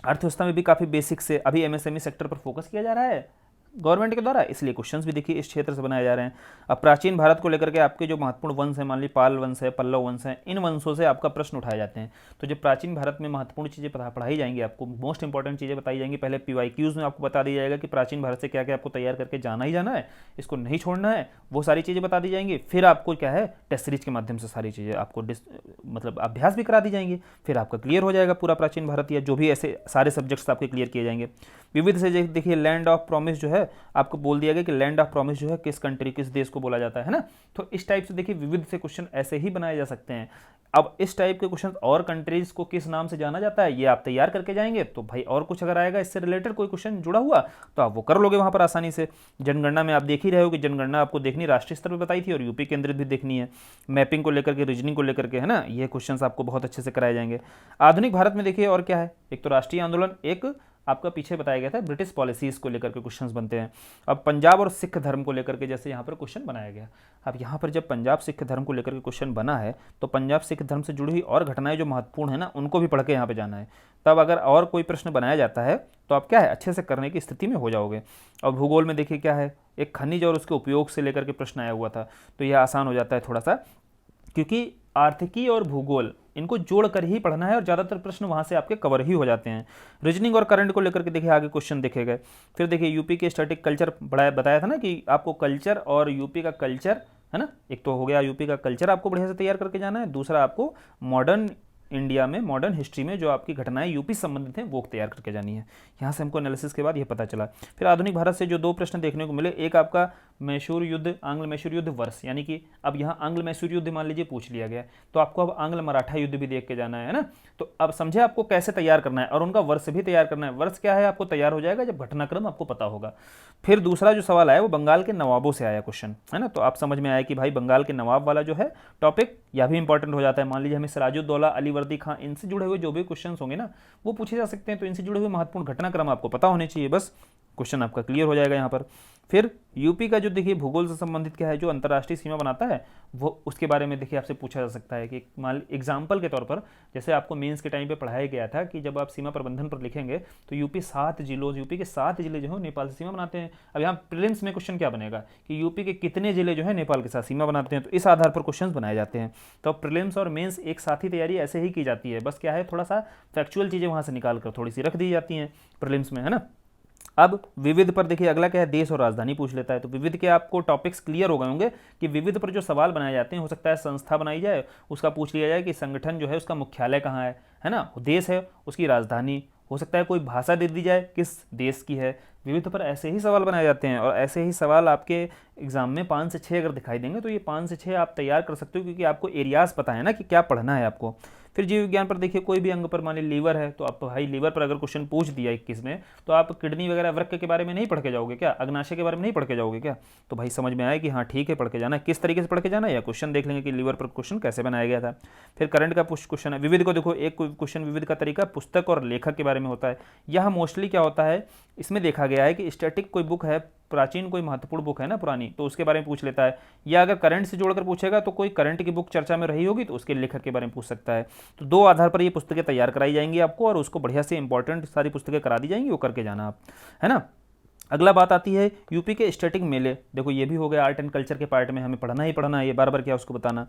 अर्थव्यवस्था में भी काफ़ी बेसिक से अभी एमएसएमई सेक्टर पर फोकस किया जा रहा है गवर्नमेंट के द्वारा, इसलिए क्वेश्चंस भी देखिए इस क्षेत्र से बनाए जा रहे हैं। अब प्राचीन भारत को लेकर के आपके जो महत्वपूर्ण वंश है, मान लीजिए पाल वंश है, पल्लव वंश है, इन वंशों से आपका प्रश्न उठाए जाते हैं। तो जब प्राचीन भारत में महत्वपूर्ण चीज़ें पढ़ाई जाएंगी, आपको मोस्ट इंपॉर्टेंट चीज़ें बताई जाएंगी। पहले PYQs में आपको बता दिया जाएगा कि प्राचीन भारत से क्या क्या आपको तैयार करके जाना ही जाना है, इसको नहीं छोड़ना है, वो सारी चीज़ें बता दी जाएंगी। फिर आपको क्या है टेस्ट सीरीज के माध्यम से सारी चीज़ें आपको मतलब अभ्यास भी करा दी जाएंगी, फिर आपका क्लियर हो जाएगा पूरा प्राचीन भारत, या जो भी ऐसे सारे सब्जेक्ट्स आपके क्लियर किए जाएंगे। विविध से देखिए लैंड ऑफ प्रॉमिस जो है आपको बोल दिया गया कि लैंड ऑफ प्रॉमिस जो है किस कंट्री, किस देश को बोला जाता है ना। तो इस टाइप से देखिए विविध से क्वेश्चन ऐसे ही बनाए जा सकते हैं। अब इस टाइप के क्वेश्चन और कंट्रीज को किस नाम से जाना जाता है ये आप तैयार करके जाएंगे, तो भाई और कुछ अगर आएगा इससे रिलेटेड कोई क्वेश्चन जुड़ा हुआ तो आप वो कर लोगे वहाँ पर आसानी से। जनगणना में आप देख ही रहे हो कि जनगणना आपको देखनी राष्ट्रीय स्तर पर बताई थी और यूपी केंद्रित भी देखनी है। मैपिंग को लेकर के, रीजनिंग को लेकर के, है ना, ये क्वेश्चन आपको बहुत अच्छे से कराए जाएंगे। आधुनिक भारत में देखिए और क्या है, एक तो राष्ट्रीय आंदोलन, एक आपका पीछे बताया गया था ब्रिटिश पॉलिसीज को लेकर के क्वेश्चंस बनते हैं। अब पंजाब और सिख धर्म को लेकर के जैसे यहाँ पर क्वेश्चन बनाया गया, अब यहाँ पर जब पंजाब सिख धर्म को लेकर के क्वेश्चन बना है तो पंजाब सिख धर्म से जुड़ी हुई और घटनाएं जो महत्वपूर्ण है ना उनको भी पढ़ के यहाँ पे जाना है। तब अगर और कोई प्रश्न बनाया जाता है तो आप क्या है अच्छे से करने की स्थिति में हो जाओगे। और भूगोल में देखिए क्या है, एक खनिज और उसके उपयोग से लेकर के प्रश्न आया हुआ था, तो यह आसान हो जाता है थोड़ा सा। क्योंकि आर्थिकी और भूगोल इनको जोड़ कर ही पढ़ना है और ज़्यादातर प्रश्न वहाँ से आपके कवर ही हो जाते हैं। रीजनिंग और करंट को लेकर के देखिए आगे क्वेश्चन देखे गए। फिर देखिए यूपी के स्टैटिक कल्चर बताया था ना कि आपको कल्चर और यूपी का कल्चर, है ना, एक तो हो गया यूपी का कल्चर आपको बढ़िया से तैयार करके जाना है, दूसरा आपको मॉडर्न इंडिया में, मॉडर्न हिस्ट्री में जो आपकी घटनाएं यूपी संबंधित हैं वो तैयार करके जानी है। यहाँ से हमको एनालिसिस के बाद ये पता चला। फिर आधुनिक भारत से जो दो प्रश्न देखने को मिले, एक आपका मैसूर युद्ध, आंग्ल मैसूर युद्ध वर्ष, यानी कि अब यहाँ आंग्ल मैसूर युद्ध मान लीजिए पूछ लिया गया, तो आपको अब आंग्ल मराठा युद्ध भी देख के जाना है ना। तो अब समझे आपको कैसे तैयार करना है और उनका वर्ष भी तैयार करना है। वर्ष क्या है आपको तैयार हो जाएगा जब घटनाक्रम आपको पता होगा। फिर दूसरा जो सवाल आया वो बंगाल के नवाबों से आया क्वेश्चन, है ना। तो आप समझ में आया कि भाई बंगाल के नवाब वाला जो है टॉपिक यह भी इंपॉर्टेंट हो जाता है। मान लीजिए हमें सिराजुद्दौला, अलीवर्दी खां, इनसे जुड़े हुए जो भी क्वेश्चन होंगे ना वो पूछे जा सकते हैं। तो इनसे जुड़े हुए महत्वपूर्ण घटनाक्रम आपको पता होने चाहिए, बस क्वेश्चन आपका क्लियर हो जाएगा यहाँ पर। फिर यूपी का जो देखिए भूगोल से संबंधित क्या है, जो अंतर्राष्ट्रीय सीमा बनाता है वो, उसके बारे में देखिए आपसे पूछा जा सकता है कि मान एग्जाम्पल के तौर पर जैसे आपको मेंस के टाइम पे पढ़ाया गया था कि जब आप सीमा प्रबंधन पर लिखेंगे तो यूपी के 7 जिले जो है नेपाल से सीमा बनाते हैं। अब यहाँ प्रीलिम्स में क्वेश्चन क्या बनेगा कि यूपी के कितने जिले जो है नेपाल के साथ सीमा बनाते हैं, तो इस आधार पर क्वेश्चन बनाए जाते हैं। तो प्रीलिम्स और मेन्स एक साथ ही तैयारी ऐसे ही की जाती है, बस क्या है थोड़ा सा फैक्चुअल चीज़ें वहाँ से निकाल कर थोड़ी सी रख दी जाती हैं प्रीलिम्स में, है ना। अब विविध पर देखिए अगला क्या है, देश और राजधानी पूछ लेता है। तो विविध के आपको टॉपिक्स क्लियर हो गए होंगे कि विविध पर जो सवाल बनाए जाते हैं, हो सकता है संस्था बनाई जाए, उसका पूछ लिया जाए कि संगठन जो है उसका मुख्यालय कहाँ है ना, देश है, उसकी राजधानी, हो सकता है कोई भाषा दे दी जाए किस देश की है। विविध पर ऐसे ही सवाल बनाए जाते हैं और ऐसे ही सवाल आपके एग्जाम में 5 से 6 अगर दिखाई देंगे तो ये 5 से 6 आप तैयार कर सकते हो, क्योंकि आपको एरियाज पता है ना कि क्या पढ़ना है आपको। फिर जीव विज्ञान पर देखिए कोई भी अंग पर, मान ली लीवर है तो आप भाई लीवर पर अगर क्वेश्चन पूछ दिया 21 में, तो आप किडनी वगैरह वृक्क के बारे में नहीं पढ़ के जाओगे क्या, अग्नाशय के बारे में नहीं पढ़ के जाओगे क्या। तो भाई समझ में आया कि हाँ ठीक है पढ़ के जाना है, किस तरीके से पढ़ के जाना है या क्वेश्चन देख लेंगे कि लीवर पर क्वेश्चन कैसे बनाया गया था। फिर करंट का क्वेश्चन है। विविध को देखो, एक क्वेश्चन विविध का तरीका पुस्तक और लेखक के बारे में होता है। यह मोस्टली क्या होता है, इसमें देखा गया है कि स्टैटिक कोई बुक है, प्राचीन कोई महत्वपूर्ण बुक है ना पुरानी, तो उसके बारे में पूछ लेता है, या अगर करंट से जोड़कर पूछेगा तो कोई करंट की बुक चर्चा में रही होगी तो उसके लेखक के बारे में पूछ सकता है। तो दो आधार पर ये पुस्तकें तैयार कराई जाएंगी आपको और उसको बढ़िया से इंपॉर्टेंट सारी पुस्तकें करा दी जाएंगी, वो करके जाना आप, है ना। अगला बात आती है यूपी के स्टैटिक मेले। देखो ये भी हो गया आर्ट एंड कल्चर के पार्ट में, हमें पढ़ना ही पढ़ना है, ये बार बार क्या उसको बताना।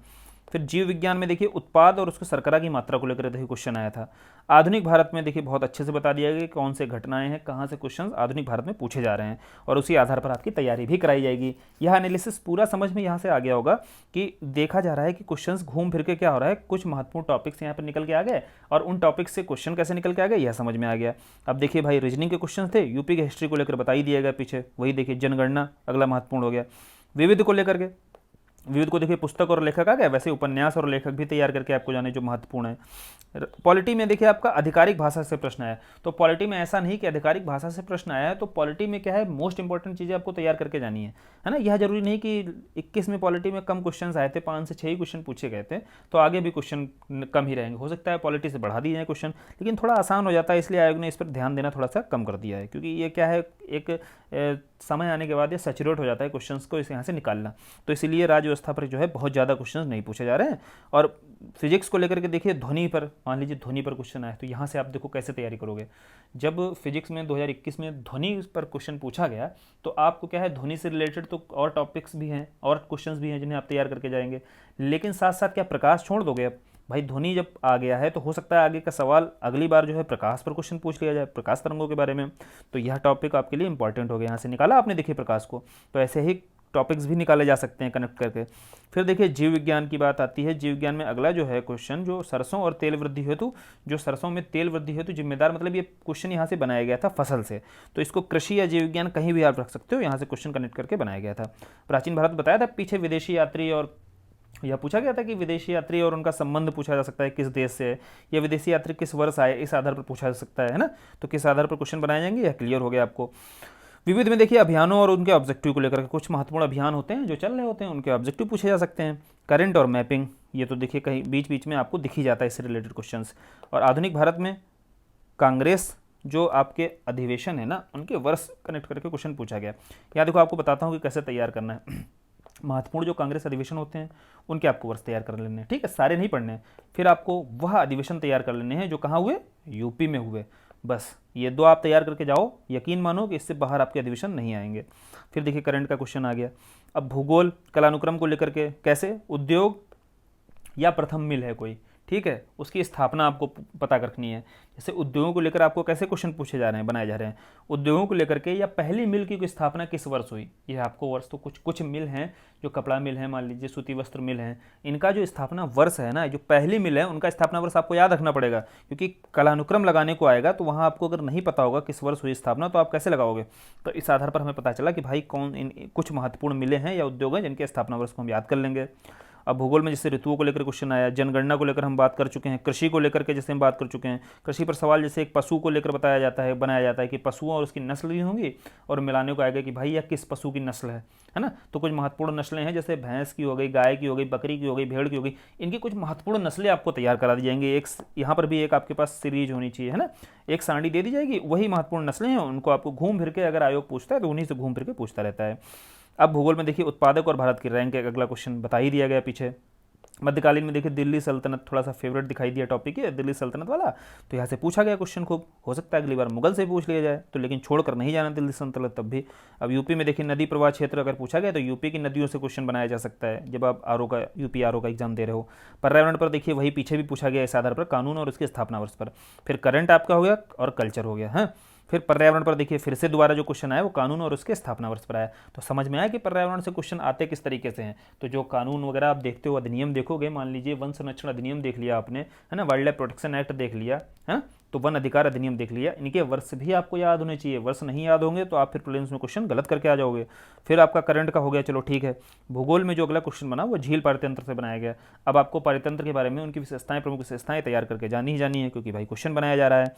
फिर जीव विज्ञान में देखिए उत्पाद और उसके शर्करा की मात्रा को लेकर देखिए क्वेश्चन आया था। आधुनिक भारत में देखिए बहुत अच्छे से बता दिया गया कि कौन से घटनाएं हैं, कहाँ से क्वेश्चन आधुनिक भारत में पूछे जा रहे हैं, और उसी आधार पर आपकी तैयारी भी कराई जाएगी। यह एनालिसिस पूरा समझ में यहाँ से आ गया होगा कि देखा जा रहा है कि क्वेश्चन घूम फिर के क्या हो रहा है, कुछ महत्वपूर्ण टॉपिक्स यहाँ पर निकल के आ गए और उन टॉपिक्स से क्वेश्चन कैसे निकल के आ गए यह समझ में आ गया। अब देखिए भाई रीजनिंग के क्वेश्चन थे, यूपी के हिस्ट्री को लेकर बता ही दिया गया पीछे, वही देखिए जनगणना अगला महत्वपूर्ण हो गया। विविध को लेकर के, विविध को देखिए पुस्तक और लेखक आ गए, वैसे उपन्यास और लेखक भी तैयार करके आपको जाने जो महत्वपूर्ण है। पॉलिटी में देखिए आपका आधिकारिक भाषा से प्रश्न आया, तो पॉलिटी में ऐसा नहीं कि आधिकारिक भाषा से प्रश्न आया है, तो पॉलिटी में क्या है मोस्ट इंपॉर्टेंट चीज़ें आपको तैयार करके जानी है ना। यह जरूरी नहीं कि 21 में पॉलिटी में कम क्वेश्चन आए थे, 5 से 6 ही क्वेश्चन पूछे गए थे, तो आगे भी क्वेश्चन कम ही रहेंगे। हो सकता है पॉलिटी से बढ़ा दिए जाए क्वेश्चन, लेकिन थोड़ा आसान हो जाता है, इसलिए आयोग ने इस पर ध्यान देना थोड़ा सा कम कर दिया है, क्योंकि ये क्या है एक समय आने के बाद ये सैचुरेट हो जाता है क्वेश्चंस को इस यहाँ से निकालना, तो इसीलिए राज्य व्यवस्था पर जो है बहुत ज़्यादा क्वेश्चंस नहीं पूछे जा रहे हैं। और फिजिक्स को लेकर के देखिए ध्वनि पर, मान लीजिए ध्वनि पर क्वेश्चन आए, तो यहाँ से आप देखो कैसे तैयारी करोगे। जब फिजिक्स में 2021 में ध्वनि पर क्वेश्चन पूछा गया, तो आपको क्या है ध्वनि से रिलेटेड तो और टॉपिक्स भी हैं और क्वेश्चंस भी हैं जिन्हें आप तैयार करके जाएंगे, लेकिन साथ साथ क्या प्रकाश छोड़ दोगे। अब भाई ध्वनि जब आ गया है तो हो सकता है आगे का सवाल अगली बार जो है प्रकाश पर क्वेश्चन पूछ लिया जाए, प्रकाश तरंगों के बारे में, तो यह टॉपिक आपके लिए इंपॉर्टेंट हो गया। यहाँ से निकाला आपने देखिए प्रकाश को, तो ऐसे ही टॉपिक्स भी निकाले जा सकते हैं कनेक्ट करके। फिर देखिए जीव विज्ञान की बात आती है। जीव विज्ञान में अगला जो है क्वेश्चन, जो सरसों और तेल वृद्धि हेतु, जो सरसों में तेल वृद्धि हेतु जिम्मेदार, मतलब ये क्वेश्चन यहाँ से बनाया गया था फसल से, तो इसको कृषि या जीव विज्ञान कहीं भी आप रख सकते हो, यहाँ से क्वेश्चन कनेक्ट करके बनाया गया था। प्राचीन भारत बताया था पीछे, विदेशी यात्री, और यह पूछा गया था कि विदेशी यात्री और उनका संबंध पूछा जा सकता है किस देश से, या विदेशी यात्री किस वर्ष आए, इस आधार पर पूछा जा सकता है ना। तो किस आधार पर क्वेश्चन बनाए जाएंगे, यह क्लियर हो गया आपको। विविध में देखिए अभियानों और उनके ऑब्जेक्टिव को लेकर के कुछ महत्वपूर्ण अभियान होते हैं जो चल रहे होते हैं, उनके ऑब्जेक्टिव पूछे जा सकते हैं। करंट और मैपिंग, ये तो देखिए कहीं बीच बीच में आपको दिख ही जाता है इससे रिलेटेड क्वेश्चंस। और आधुनिक भारत में कांग्रेस जो आपके अधिवेशन है ना, उनके वर्ष कनेक्ट करके क्वेश्चन पूछा गया। यहाँ देखो आपको बताता हूँ कि कैसे तैयार करना है। महत्वपूर्ण जो कांग्रेस अधिवेशन होते हैं उनके आपको वर्ष तैयार कर लेने हैं, ठीक है, सारे नहीं पढ़ने हैं। फिर आपको वह अधिवेशन तैयार कर लेने हैं जो कहाँ हुए, यूपी में हुए, बस ये दो आप तैयार करके जाओ, यकीन मानो कि इससे बाहर आपके अधिवेशन नहीं आएंगे। फिर देखिए करंट का क्वेश्चन आ गया। अब भूगोल कलानुक्रम को लेकर के कैसे, उद्योग या प्रथम मिल है कोई, ठीक है, उसकी स्थापना आपको पता रखनी है। जैसे उद्योगों को लेकर आपको कैसे क्वेश्चन पूछे जा रहे हैं, बनाए जा रहे हैं, उद्योगों को लेकर के या पहली मिल की स्थापना किस वर्ष हुई, ये आपको वर्ष तो कुछ कुछ मिल हैं जो कपड़ा मिल है, मान लीजिए सूती वस्त्र मिल है, इनका जो स्थापना वर्ष है ना, जो पहली मिल है उनका स्थापना वर्ष आपको याद रखना पड़ेगा, क्योंकि कालानुक्रम लगाने को आएगा तो वहाँ आपको अगर नहीं पता होगा किस वर्ष हुई स्थापना तो आप कैसे लगाओगे। तो इस आधार पर हमें पता चला कि भाई कौन इन कुछ महत्वपूर्ण मिले हैं या उद्योग हैं जिनके स्थापना वर्ष को हम याद कर लेंगे। अब भूगोल में जैसे ऋतुओं को लेकर क्वेश्चन आया, जनगणना को लेकर हम बात कर चुके हैं, कृषि को लेकर के जैसे हम बात कर चुके हैं, कृषि पर सवाल जैसे एक पशु को लेकर बताया जाता है, बनाया जाता है कि पशुओं और उसकी नस्ल भी होंगी और मिलाने को आएगा कि भाई यह किस पशु की नस्ल है ना। तो कुछ महत्वपूर्ण नस्लें हैं जैसे भैंस की हो गई, गाय की हो गई, बकरी की हो गई, भेड़ की हो गई, इनकी कुछ महत्वपूर्ण नस्लें आपको तैयार करा दी जाएंगी। एक यहाँ पर भी एक आपके पास सीरीज होनी चाहिए, है ना, एक सारणी दे दी जाएगी, वही महत्वपूर्ण नस्लें हैं, उनको आपको घूम फिर के अगर आयोग पूछता है तो उन्हीं से घूम फिर के पूछता रहता है। अब भूगोल में देखिए उत्पादक और भारत की रैंक, एक अगला क्वेश्चन बता ही दिया गया पीछे। मध्यकालीन में देखिए दिल्ली सल्तनत थोड़ा सा फेवरेट दिखाई दिया टॉपिक है, दिल्ली सल्तनत वाला, तो यहाँ से पूछा गया क्वेश्चन खूब, हो सकता है अगली बार मुगल से पूछ लिया जाए, तो लेकिन छोड़कर नहीं जाना दिल्ली सल्तनत तब भी। अब यूपी में देखिए नदी प्रवाह क्षेत्र अगर पूछा गया तो यूपी की नदियों से क्वेश्चन बनाया जा सकता है जब आप आरओ का यूपी आरओ का एग्जाम दे रहे हो। पर्यावरण पर देखिए वही पीछे भी पूछा गया इस आधार पर, कानून और उसके स्थापना वर्ष पर। फिर करंट आपका हो गया और कल्चर हो गया है। फिर पर्यावरण पर देखिए फिर से दोबारा जो क्वेश्चन आया वो कानून और उसके स्थापना वर्ष पर आया। तो समझ में आया कि पर्यावरण से क्वेश्चन आते किस तरीके से हैं। तो जो कानून वगैरह आप देखते हो, अधिनियम देखोगे, मान लीजिए वन संरक्षण अधिनियम देख लिया आपने, है ना, वाइल्ड लाइफ प्रोटेक्शन एक्ट देख लिया, है ना, तो वन अधिकार अधिनियम देख लिया, इनके वर्ष भी आपको याद होने चाहिए। वर्ष नहीं याद होंगे तो आप फिर प्रीलिम्स में क्वेश्चन गलत करके आ जाओगे। फिर आपका करंट का हो गया, चलो ठीक है। भूगोल में जो अगला क्वेश्चन बना वो झील पारितंत्र से बनाया गया। अब आपको पारितंत्र के बारे में उनकी विशेषताएं, प्रमुख विशेषताएं तैयार करके जानी ही जानी है, क्योंकि भाई क्वेश्चन बनाया जा रहा है।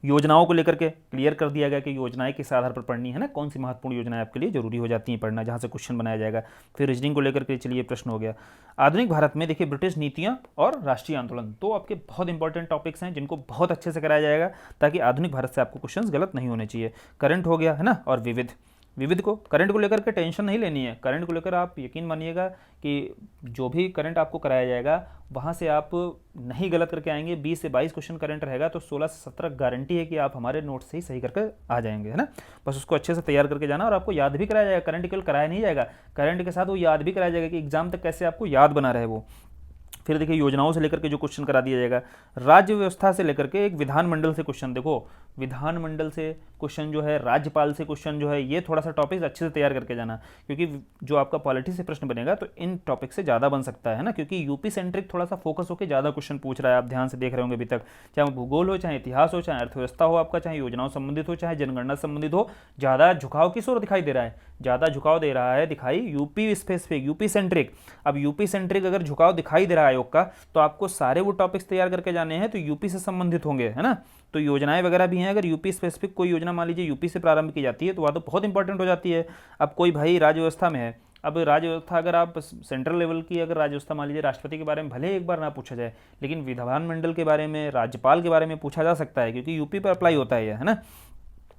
योजनाओं को लेकर के क्लियर कर दिया गया कि योजनाएं किस आधार पर पढ़नी है ना, कौन सी महत्वपूर्ण योजनाएं आपके लिए जरूरी हो जाती हैं पढ़ना, जहां से क्वेश्चन बनाया जाएगा। फिर रीजनिंग को लेकर के चलिए प्रश्न हो गया। आधुनिक भारत में देखिए ब्रिटिश नीतियां और राष्ट्रीय आंदोलन, तो आपके बहुत इंपॉर्टेंट टॉपिक्स हैं जिनको बहुत अच्छे से कराया जाएगा ताकि आधुनिक भारत से आपको क्वेश्चन गलत नहीं होने चाहिए। करंट हो गया, है ना, और विविध। विविध को, करंट को लेकर के टेंशन नहीं लेनी है। करंट को लेकर आप यकीन मानिएगा कि जो भी करंट आपको कराया जाएगा वहाँ से आप नहीं गलत करके आएंगे। 20 से 22 क्वेश्चन करंट रहेगा तो 16 से 17 गारंटी है कि आप हमारे नोट से ही सही करके आ जाएंगे, है ना। बस उसको अच्छे से तैयार करके जाना और आपको याद भी कराया जाएगा। करंट केवल कराया नहीं जाएगा, करंट के साथ वो याद भी कराया जाएगा कि एग्जाम तक कैसे आपको याद बना रहे वो। फिर देखिए योजनाओं से लेकर के जो क्वेश्चन करा दिया जाएगा, राज्य व्यवस्था से लेकर के एक विधानमंडल से क्वेश्चन, देखो विधानमंडल से क्वेश्चन जो है, राज्यपाल से क्वेश्चन जो है, ये थोड़ा सा टॉपिक अच्छे से तैयार करके जाना, क्योंकि जो आपका पॉलिटी से प्रश्न बनेगा तो इन टॉपिक से ज़्यादा बन सकता है ना, क्योंकि यूपी सेंट्रिक थोड़ा सा फोकस होकर ज़्यादा क्वेश्चन पूछ रहा है। आप ध्यान से देख रहे होंगे अभी तक, चाहे भूगोल हो, चाहे इतिहास हो, चाहे अर्थव्यवस्था हो आपका, चाहे योजनाओं संबंधित हो, चाहे जनगणना संबंधित हो, ज़्यादा झुकाव किस ओर दिखाई दे रहा है, ज़्यादा झुकाव दे रहा है दिखाई यूपी स्पेसिफिक, यूपी सेंट्रिक। अब यूपी सेंट्रिक अगर झुकाव दिखाई दे रहा है आयोग का, तो आपको सारे वो टॉपिक्स तैयार करके जाने हैं तो यूपी से संबंधित होंगे, है ना। तो योजनाएं वगैरह भी हैं, अगर यूपी स्पेसिफिक कोई योजना मान लीजिए यूपी से प्रारंभ की जाती है तो वह तो बहुत इंपॉर्टेंट हो जाती है। अब कोई भाई राज्य व्यवस्था में है, अब राज्य व्यवस्था अगर आप सेंट्रल लेवल की अगर राज्य व्यवस्था मान लीजिए, राष्ट्रपति के बारे में भले एक बार ना पूछा जाए, लेकिन विधानमंडल के बारे में, राज्यपाल के बारे में पूछा जा सकता है, क्योंकि यूपी पर अप्लाई होता है ना।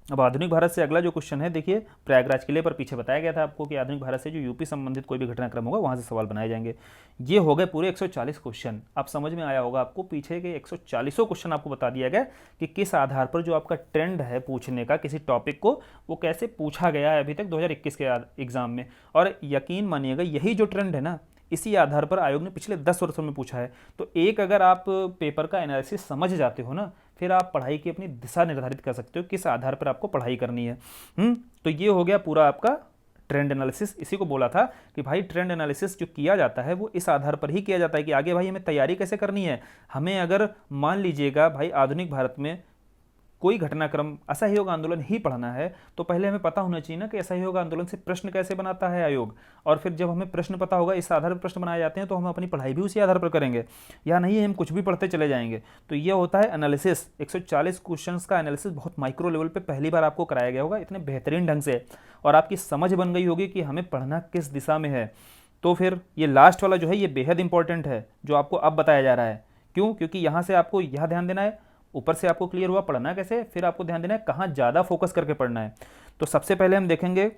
अब आधुनिक भारत से अगला जो क्वेश्चन है, देखिए प्रयागराज किले पर पीछे बताया गया था आपको कि आधुनिक भारत से जो यूपी संबंधित कोई भी घटनाक्रम होगा वहां से सवाल बनाए जाएंगे। ये हो गए पूरे 140 क्वेश्चन। आप समझ में आया होगा आपको, पीछे के 140 क्वेश्चन आपको बता दिया गया कि किस आधार पर जो आपका ट्रेंड है पूछने का किसी टॉपिक को, वो कैसे पूछा गया है अभी तक 2021 के एग्जाम में। और यकीन मानिएगा यही जो ट्रेंड है ना, इसी आधार पर आयोग ने पिछले 10 वर्षों में पूछा है। तो एक अगर आप पेपर का एनालिसिस समझ जाते हो ना, फिर आप पढ़ाई की अपनी दिशा निर्धारित कर सकते हो, किस आधार पर आपको पढ़ाई करनी है। तो ये हो गया पूरा आपका ट्रेंड एनालिसिस। इसी को बोला था कि भाई ट्रेंड एनालिसिस जो किया जाता है वो इस आधार पर ही किया जाता है कि आगे भाई हमें तैयारी कैसे करनी है। हमें अगर मान लीजिएगा भाई आधुनिक भारत में कोई घटनाक्रम असहयोग आंदोलन ही पढ़ना है, तो पहले हमें पता होना चाहिए ना कि असहयोग आंदोलन से प्रश्न कैसे बनाता है आयोग। और फिर जब हमें प्रश्न पता होगा, इस आधार पर प्रश्न बनाए जाते हैं, तो हम अपनी पढ़ाई भी उसी आधार पर करेंगे, या नहीं हम कुछ भी पढ़ते चले जाएंगे। तो ये होता है एनालिसिस। 140 क्वेश्चंस का एनालिसिस बहुत माइक्रो लेवल पे पहली बार आपको कराया गया होगा इतने बेहतरीन ढंग से, और आपकी समझ बन गई होगी कि हमें पढ़ना किस दिशा में है। तो फिर ये लास्ट वाला जो है ये बेहद इंपॉर्टेंट है, जो आपको अब बताया जा रहा है। क्यों? क्योंकि यहाँ से आपको यह ध्यान देना है, ऊपर से आपको क्लियर हुआ पढ़ना कैसे, फिर आपको ध्यान देना है कहाँ ज़्यादा फोकस करके पढ़ना है। तो सबसे पहले हम देखेंगे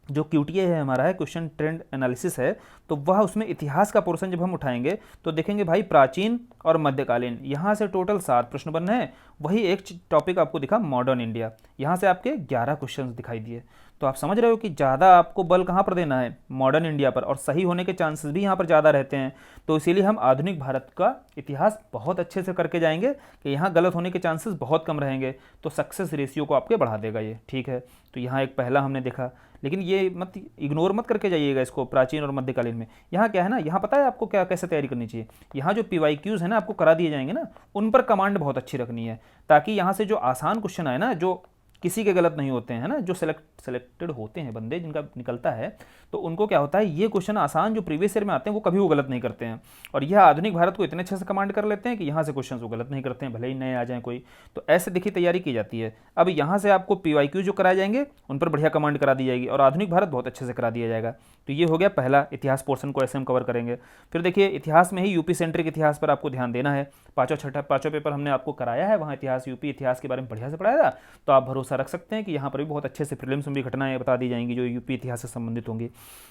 जो क्यूटीए है हमारा है, क्वेश्चन ट्रेंड एनालिसिस है, तो वह उसमें इतिहास का पोर्शन जब हम उठाएंगे तो देखेंगे भाई प्राचीन और मध्यकालीन, यहाँ से टोटल 7 प्रश्न बन रहे हैं। वही एक टॉपिक आपको दिखा मॉडर्न इंडिया, यहाँ से आपके 11 क्वेश्चन दिखाई दिए। तो आप समझ रहे हो कि ज़्यादा आपको बल कहाँ पर देना है, मॉडर्न इंडिया पर, और सही होने के चांसेस भी यहाँ पर ज़्यादा रहते हैं। तो इसीलिए हम आधुनिक भारत का इतिहास बहुत अच्छे से करके जाएंगे कि यहाँ गलत होने के चांसेस बहुत कम रहेंगे, तो सक्सेस रेशियो को आपके बढ़ा देगा ये, ठीक है। तो यहाँ एक पहला हमने देखा, लेकिन ये मत इग्नोर मत करके जाइएगा इसको, प्राचीन और मध्यकालीन में। यहाँ क्या है ना, यहाँ पता है आपको क्या कैसे तैयारी करनी चाहिए, यहाँ जो PYQs है ना आपको करा दिए जाएंगे ना, उन पर कमांड बहुत अच्छी रखनी है, ताकि यहाँ से जो आसान क्वेश्चन आए ना, जो किसी के गलत नहीं होते हैं ना, जो सेलेक्टेड होते हैं बंदे जिनका निकलता है, तो उनको क्या होता है, ये क्वेश्चन आसान जो प्रीवियस ईयर में आते हैं वो कभी वो गलत नहीं करते हैं। और यह आधुनिक भारत को इतने अच्छे से कमांड कर लेते हैं कि यहाँ से क्वेश्चन वो गलत नहीं करते हैं, भले ही नए आ जाए कोई। तो ऐसे देखिए तैयारी की जाती है। अब यहाँ से आपको PYQ जो कराए जाएंगे उन पर बढ़िया कमांड करा दी जाएगी, और आधुनिक भारत बहुत अच्छे से करा दिया जाएगा। तो ये हो गया पहला, इतिहास पोर्शन को ऐसे हम कवर करेंगे। फिर देखिए इतिहास में ही यूपी सेंट्रिक इतिहास पर आपको ध्यान देना है। पाँचों पेपर हमने आपको कराया है, वहाँ इतिहास यूपी इतिहास के बारे में बढ़िया से पढ़ाया था। तो आप भरोसा रख सकते हैं कि यहाँ पर भी बहुत अच्छे से प्रीलिम्स में भी घटनाएं बता दी जाएंगी जो यूपी इतिहास से संबंधित होंगी।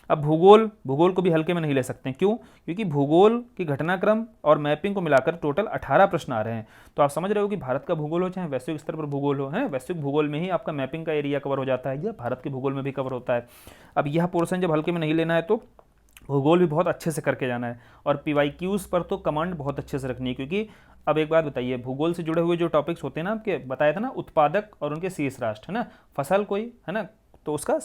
अब भूगोल को भी हल्के में नहीं ले सकते हैं, क्यों? क्योंकि भूगोल की घटनाक्रम और मैपिंग को मिलाकर टोटल 18 प्रश्न आ रहे हैं। तो आप समझ रहे हो कि भारत का भूगोल हो चाहे वैश्विक स्तर पर भूगोल हो, है वैश्विक भूगोल में ही आपका मैपिंग का एरिया कवर हो जाता है, या भारत के भूगोल में भी कवर होता है। अब यह पोर्शन जब हल्के में नहीं लेना है तो भूगोल भी बहुत अच्छे से करके जाना है, और PYQs पर तो कमांड बहुत अच्छे से रखनी है। क्योंकि अब एक बात बताइए, भूगोल से जुड़े हुए जो टॉपिक्स होते हैं ना, आपके बताया था ना, उत्पादक और उनके शीर्ष राष्ट्र, है ना, फसल कोई है ना, तो उसका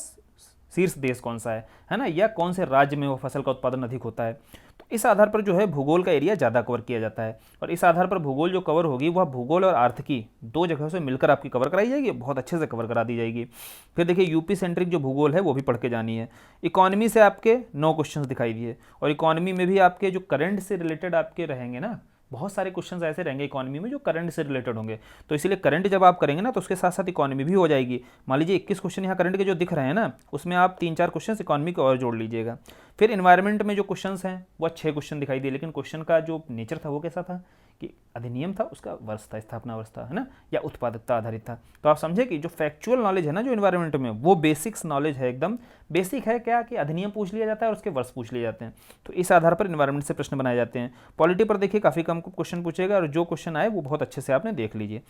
शीर्ष देश कौन सा है ना, या कौन से राज्य में वो फसल का उत्पादन अधिक होता है। तो इस आधार पर जो है भूगोल का एरिया ज़्यादा कवर किया जाता है, और इस आधार पर भूगोल जो कवर होगी वह भूगोल और आर्थिकी 2 जगहों से मिलकर आपकी कवर कराई जाएगी, बहुत अच्छे से कवर करा दी जाएगी। फिर देखिए यूपी सेंट्रिक जो भूगोल है वो भी पढ़ के जानी है। इकोनॉमी से आपके 9 क्वेश्चन दिखाई दिए, और इकोनॉमी में भी आपके जो करंट से रिलेटेड आपके रहेंगे ना, बहुत सारे क्वेश्चंस ऐसे रहेंगे इकोनॉमी में जो करंट से रिलेटेड होंगे। तो इसीलिए करंट जब आप करेंगे ना तो उसके साथ साथ इकोनॉमी भी हो जाएगी। मान लीजिए 21 क्वेश्चन यहाँ करंट के जो दिख रहे हैं ना, उसमें आप 3-4 क्वेश्चन इकोनॉमी के और जोड़ लीजिएगा। फिर इन्वायरमेंट में जो क्वेश्चंस हैं वो 6 क्वेश्चन दिखाई दिए, लेकिन क्वेश्चन का जो नेचर था वो कैसा था कि अधिनियम था, उसका वर्ष था, स्थापना वर्ष था, है ना, या उत्पादकता आधारित था। तो आप समझे कि जो फैक्चुअल नॉलेज है ना जो इन्वायरमेंट में, वो बेसिक्स नॉलेज है, एकदम बेसिक है। क्या कि अधिनियम पूछ लिया जाता है और उसके वर्ष पूछ लिए जाते हैं। तो इस आधार पर इन्वायरमेंट से प्रश्न बनाए जाते हैं। पॉलिटी पर देखिए काफ़ी कम क्वेश्चन पूछेगा, और जो क्वेश्चन आए वो बहुत अच्छे से आपने देख लीजिए।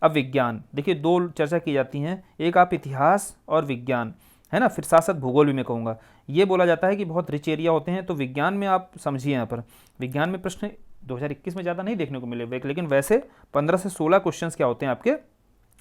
अब विज्ञान देखिए 2 चर्चा की जाती हैं, एक आप इतिहास और विज्ञान, है ना, फिर साथ साथ भूगोल भी मैं कहूँगा। ये बोला जाता है कि बहुत रिच एरिया होते हैं, तो विज्ञान में आप समझिए, यहाँ पर विज्ञान में प्रश्न 2021 में ज़्यादा नहीं देखने को मिले, लेकिन वैसे 15 से 16 क्वेश्चंस क्या होते हैं आपके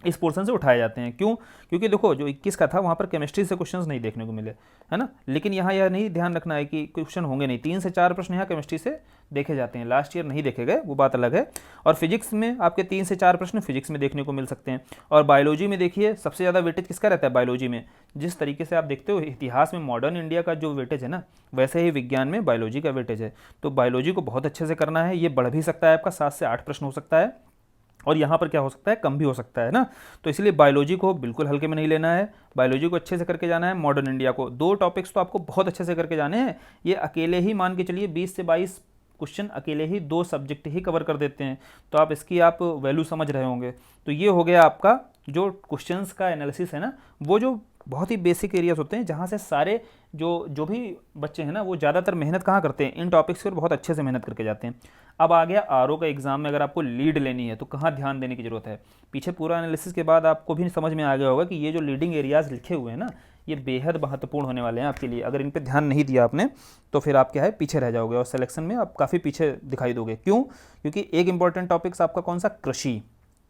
इस पोर्शन से उठाए जाते हैं। क्यों? क्योंकि देखो जो 21 का था वहाँ पर केमिस्ट्री से क्वेश्चंस नहीं देखने को मिले, है ना, लेकिन यहाँ यह नहीं ध्यान रखना है कि क्वेश्चन होंगे नहीं, 3 से 4 प्रश्न यहाँ केमिस्ट्री से देखे जाते हैं। लास्ट ईयर नहीं देखे गए, वो बात अलग है। और फिजिक्स में आपके 3 से 4 प्रश्न फिजिक्स में देखने को मिल सकते हैं। और बायोलॉजी में देखिए सबसे ज़्यादा वेटेज किसका रहता है बायोलॉजी में, जिस तरीके से आप देखते हो इतिहास में मॉडर्न इंडिया का जो वेटेज है ना, वैसे ही विज्ञान में बायोलॉजी का वेटेज है। तो बायोलॉजी को बहुत अच्छे से करना है, ये बढ़ भी सकता है, आपका 7 से 8 प्रश्न हो सकता है, और यहाँ पर क्या हो सकता है, कम भी हो सकता है ना। तो इसलिए बायोलॉजी को बिल्कुल हल्के में नहीं लेना है, बायोलॉजी को अच्छे से करके जाना है। मॉडर्न इंडिया को 2 टॉपिक्स तो आपको बहुत अच्छे से करके जाने हैं। ये अकेले ही मान के चलिए 20 से 22 क्वेश्चन अकेले ही 2 सब्जेक्ट ही कवर कर देते हैं, तो आप इसकी आप वैल्यू समझ रहे होंगे। तो ये हो गया आपका जो क्वेश्चंस का एनालिसिस है ना, वो जो बहुत ही बेसिक एरियाज होते हैं, जहाँ से सारे जो भी बच्चे हैं ना वो ज़्यादातर मेहनत कहाँ करते हैं, इन टॉपिक्स पर बहुत अच्छे से मेहनत करके जाते हैं। अब आ गया आरओ का एग्जाम में अगर आपको लीड लेनी है तो कहाँ ध्यान देने की जरूरत है। पीछे पूरा एनालिसिस के बाद आपको भी समझ में आ गया होगा कि ये जो लीडिंग एरियाज लिखे हुए हैं ना, ये बेहद महत्वपूर्ण होने वाले हैं आपके लिए। अगर इन पर ध्यान नहीं दिया आपने तो फिर आप क्या है, पीछे रह जाओगे, और सिलेक्शन में आप काफ़ी पीछे दिखाई दोगे। क्यों? क्योंकि एक इंपॉर्टेंट टॉपिक्स आपका कौन सा, कृषि,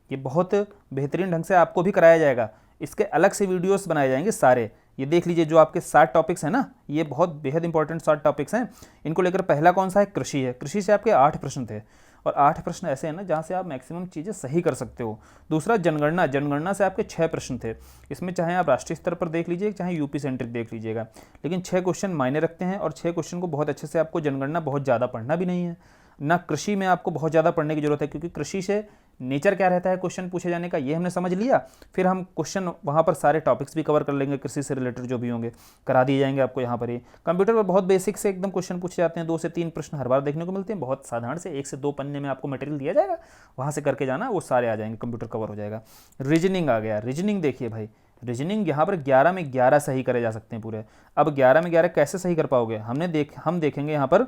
ये बहुत बेहतरीन ढंग से आपको भी कराया जाएगा। इसके अलग से वीडियोस बनाए जाएंगे सारे, ये देख लीजिए। जो आपके 7 टॉपिक्स हैं ना, ये बहुत बेहद इंपॉर्टेंट 7 टॉपिक्स हैं। इनको लेकर पहला कौन सा है, कृषि है। कृषि से आपके 8 प्रश्न थे, और 8 प्रश्न ऐसे हैं ना जहाँ से आप मैक्सिमम चीज़ें सही कर सकते हो। दूसरा जनगणना, जनगणना से आपके 6 प्रश्न थे। इसमें चाहे आप राष्ट्रीय स्तर पर देख लीजिए, चाहे यूपी सेंट्रिक देख लीजिएगा, लेकिन 6 क्वेश्चन मायने रखते हैं, और 6 क्वेश्चन को बहुत अच्छे से आपको जनगणना बहुत ज़्यादा पढ़ना भी नहीं है ना। कृषि में आपको बहुत ज़्यादा पढ़ने की जरूरत है, क्योंकि कृषि से नेचर क्या रहता है क्वेश्चन पूछे जाने का, ये हमने समझ लिया। फिर हम क्वेश्चन वहाँ पर सारे टॉपिक्स भी कवर कर लेंगे, कृषि से रिलेटेड जो भी होंगे करा दिए जाएंगे आपको यहाँ पर ही। कंप्यूटर पर बहुत बेसिक से एकदम क्वेश्चन पूछे जाते हैं, 2 से 3 प्रश्न हर बार देखने को मिलते हैं, बहुत साधारण से 1 से 2 पन्ने में आपको मटेरियल दिया जाएगा, वहाँ से करके जाना, वो सारे आ जाएंगे, कंप्यूटर कवर हो जाएगा। रीजनिंग आ गया, रीजनिंग देखिए भाई, रीजनिंग यहाँ पर 11 में 11 सही करे जा सकते हैं पूरे। अब 11 में 11 कैसे सही कर पाओगे, हम देखेंगे यहाँ पर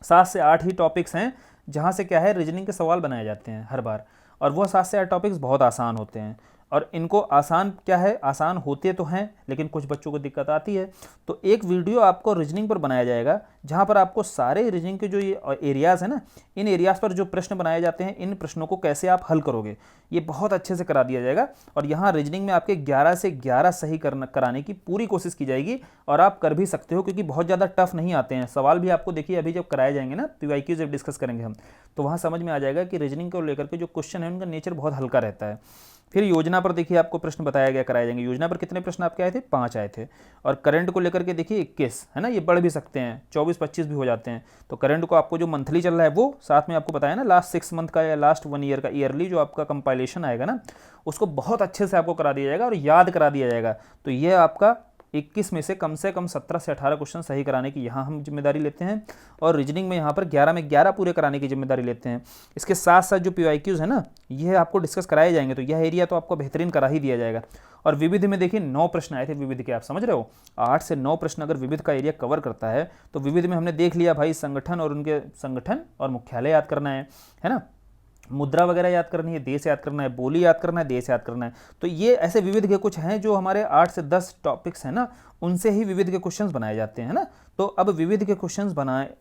7 से 8 ही टॉपिक्स हैं जहाँ से क्या है रीजनिंग के सवाल बनाए जाते हैं हर बार, और वह 7 से 8 टॉपिक्स बहुत आसान होते हैं। और इनको आसान क्या है, आसान होते तो हैं लेकिन कुछ बच्चों को दिक्कत आती है। तो एक वीडियो आपको रीजनिंग पर बनाया जाएगा जहाँ पर आपको सारे रीजनिंग के जो ये एरियाज़ हैं ना, इन एरियाज़ पर जो प्रश्न बनाए जाते हैं, इन प्रश्नों को कैसे आप हल करोगे, ये बहुत अच्छे से करा दिया जाएगा। और यहाँ रीजनिंग में आपके 11 से 11 सही कराने की पूरी कोशिश की जाएगी, और आप कर भी सकते हो क्योंकि बहुत ज़्यादा टफ नहीं आते हैं सवाल भी। आपको देखिए अभी जब कराए जाएंगे ना PYQ जब डिस्कस करेंगे हम, तो वहाँ समझ में आ जाएगा कि रीजनिंग को लेकर के जो क्वेश्चन है उनका नेचर बहुत हल्का रहता है। फिर योजना पर देखिए आपको प्रश्न बताया गया, कराए जाएंगे। योजना पर कितने प्रश्न आपके आए थे, 5 आए थे। और करंट को लेकर के देखिए 21 है ना, ये बढ़ भी सकते हैं, 24-25 भी हो जाते हैं। तो करंट को आपको जो मंथली चल रहा है वो साथ में आपको बताया ना, लास्ट 6 मंथ का या लास्ट 1 ईयर का ईयरली जो आपका कंपाइलेशन आएगा ना, उसको बहुत अच्छे से आपको करा दिया जाएगा और याद करा दिया जाएगा। तो ये आपका 21 में से कम 17 से 18 क्वेश्चन सही कराने की यहाँ हम जिम्मेदारी लेते हैं, और रीजनिंग में यहाँ पर 11 में 11 पूरे कराने की जिम्मेदारी लेते हैं। इसके साथ साथ जो PYQs है ना, ये आपको डिस्कस कराए जाएंगे, तो यह एरिया तो आपको बेहतरीन करा ही दिया जाएगा। और विविध में देखिए 9 प्रश्न आए थे विविध के, आप समझ रहे हो, 8 से 9 प्रश्न अगर विविध का एरिया कवर करता है तो विविध में हमने देख लिया भाई, संगठन और उनके संगठन और मुख्यालय याद करना है ना, मुद्रा वगैरह याद करनी है, देश याद करना है, बोली याद करना है, देश याद करना है। तो ये ऐसे विविध के कुछ हैं जो हमारे 8 से 10 टॉपिक्स हैं ना, उनसे ही विविध के क्वेश्चंस बनाए जाते हैं ना। तो अब विविध के क्वेश्चंस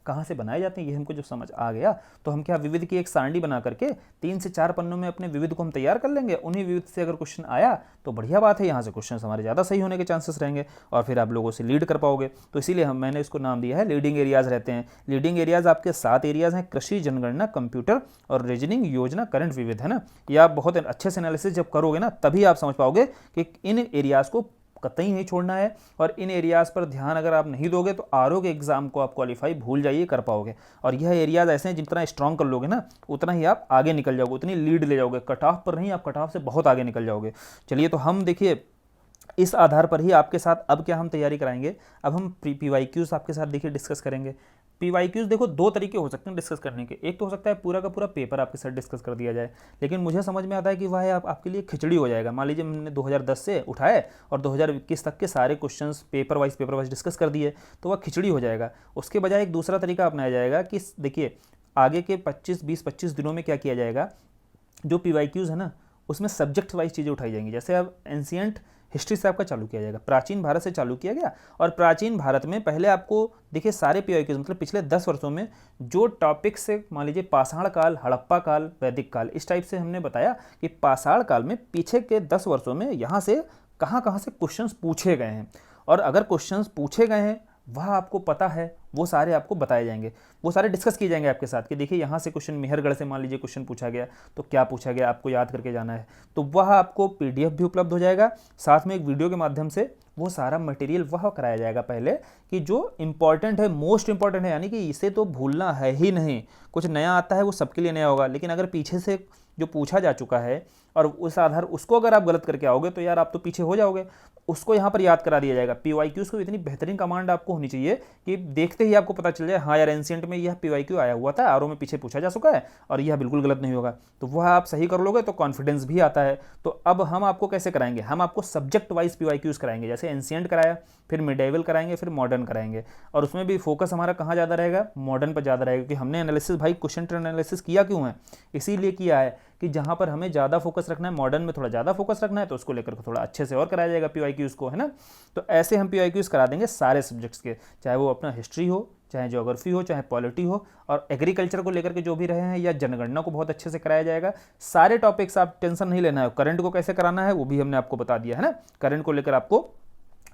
कहाँ से बनाए जाते हैं, ये हमको जब समझ आ गया तो हम क्या विविध की एक सारणी बना करके 3 से 4 पन्नों में अपने विविध को हम तैयार कर लेंगे। उन्हीं विविध से अगर क्वेश्चन आया तो बढ़िया बात है, यहाँ से क्वेश्चन हमारे ज़्यादा सही होने के चांसेस रहेंगे और फिर आप लोगों से लीड कर पाओगे। तो इसीलिए मैंने इसको नाम दिया है लीडिंग एरियाज़ रहते हैं। लीडिंग एरियाज़ आपके 7 एरियाज़ हैं, कृषि, जनगणना, कंप्यूटर और रीजनिंग, योजना, करंट, विविध, है ना। ये आप बहुत अच्छे से एनालिसिस जब करोगे ना, तभी आप समझ पाओगे कि इन एरियाज़ को कतई नहीं छोड़ना है, और इन एरियाज़ पर ध्यान अगर आप नहीं दोगे तो आरओ के एग्जाम को आप क्वालिफाई भूल जाइए कर पाओगे। और यह एरियाज़ ऐसे हैं जितना स्ट्रॉन्ग कर लोगे ना, उतना ही आप आगे निकल जाओगे, उतनी लीड ले जाओगे। कट ऑफ पर नहीं, आप कट ऑफ से बहुत आगे निकल जाओगे। चलिए, तो हम देखिए इस आधार पर ही आपके साथ अब क्या हम तैयारी कराएंगे, अब हम PYQs आपके साथ देखिए डिस्कस करेंगे। PYQs देखो 2 तरीके हो सकते हैं डिस्कस करने के। एक तो हो सकता है पूरा का पूरा पेपर आपके साथ डिस्कस कर दिया जाए, लेकिन मुझे समझ में आता है कि वह आपके लिए खिचड़ी हो जाएगा। मान लीजिए हमने 2010 से उठाए और 2021 तक के सारे क्वेश्चंस पेपर वाइज डिस्कस कर दिए, तो वह खिचड़ी हो जाएगा। उसके बजाय एक दूसरा तरीका अपनाया जाएगा कि देखिए आगे के 20-25 दिनों में क्या किया जाएगा, जो PYQs है ना उसमें सब्जेक्ट वाइज चीज़ें उठाई जाएंगी। जैसे अब एंशिएंट हिस्ट्री से आपका चालू किया जाएगा, प्राचीन भारत से चालू किया गया, और प्राचीन भारत में पहले आपको देखिए सारे PYQs मतलब पिछले 10 वर्षों में जो टॉपिक से, मान लीजिए पाषाण काल, हड़प्पा काल, वैदिक काल, इस टाइप से हमने बताया कि पाषाण काल में पीछे के 10 वर्षों में यहाँ से कहाँ से क्वेश्चंस पूछे गए हैं, और अगर क्वेश्चंस पूछे गए हैं वह आपको पता है, वो सारे आपको बताए जाएंगे, वो सारे डिस्कस किए जाएंगे आपके साथ कि देखिए यहाँ से क्वेश्चन मेहरगढ़ से मान लीजिए क्वेश्चन पूछा गया, तो क्या पूछा गया आपको याद करके जाना है। तो वह आपको PDF भी उपलब्ध हो जाएगा, साथ में एक वीडियो के माध्यम से वो सारा मटेरियल वह कराया जाएगा पहले कि जो इंपॉर्टेंट है, मोस्ट इंपॉर्टेंट है, यानी कि इसे तो भूलना है ही नहीं। कुछ नया आता है वो सबके लिए नया होगा, लेकिन अगर पीछे से जो पूछा जा चुका है और उस आधार उसको अगर आप गलत करके आओगे तो यार आप तो पीछे हो जाओगे। उसको यहाँ पर याद करा दिया जाएगा। PYQs को इतनी बेहतरीन कमांड आपको होनी चाहिए कि देखते ही आपको पता चल जाए, हाँ यार एंशिएंट में यह PYQ आया हुआ था, आरओ में पीछे पूछा जा चुका है और यह बिल्कुल गलत नहीं होगा। तो वह आप सही कर लोगे तो कॉन्फिडेंस भी आता है। तो अब हम आपको कैसे कराएंगे, हम आपको सब्जेक्ट वाइज PYQs कराएंगे। जैसे एंशिएंट कराया, फिर मिडेवल कराएंगे, फिर मॉडर्न कराएंगे, और उसमें भी फोकस हमारा कहाँ ज़्यादा रहेगा, मॉडर्न पर ज़्यादा रहेगा। क्योंकि हमने एनालिसिस भाई क्वेश्चन ट्री एनालिसिस किया क्यों है, इसीलिए किया है कि जहाँ पर हमें ज़्यादा फोकस रखना है, मॉडर्न में थोड़ा ज़्यादा फोकस रखना है, तो उसको लेकर थोड़ा अच्छे से और कराया जाएगा PYQs को, है ना। तो ऐसे हम PYQs करा देंगे सारे सब्जेक्ट्स के, चाहे वो अपना हिस्ट्री हो, चाहे ज्योग्राफी हो, चाहे पॉलिटी हो, और एग्रीकल्चर को लेकर के जो भी रहे हैं, या जनगणना को बहुत अच्छे से कराया जाएगा। सारे टॉपिक्स आप टेंशन नहीं लेना है। करंट को कैसे कराना है वो भी हमने आपको बता दिया है ना। करंट को लेकर आपको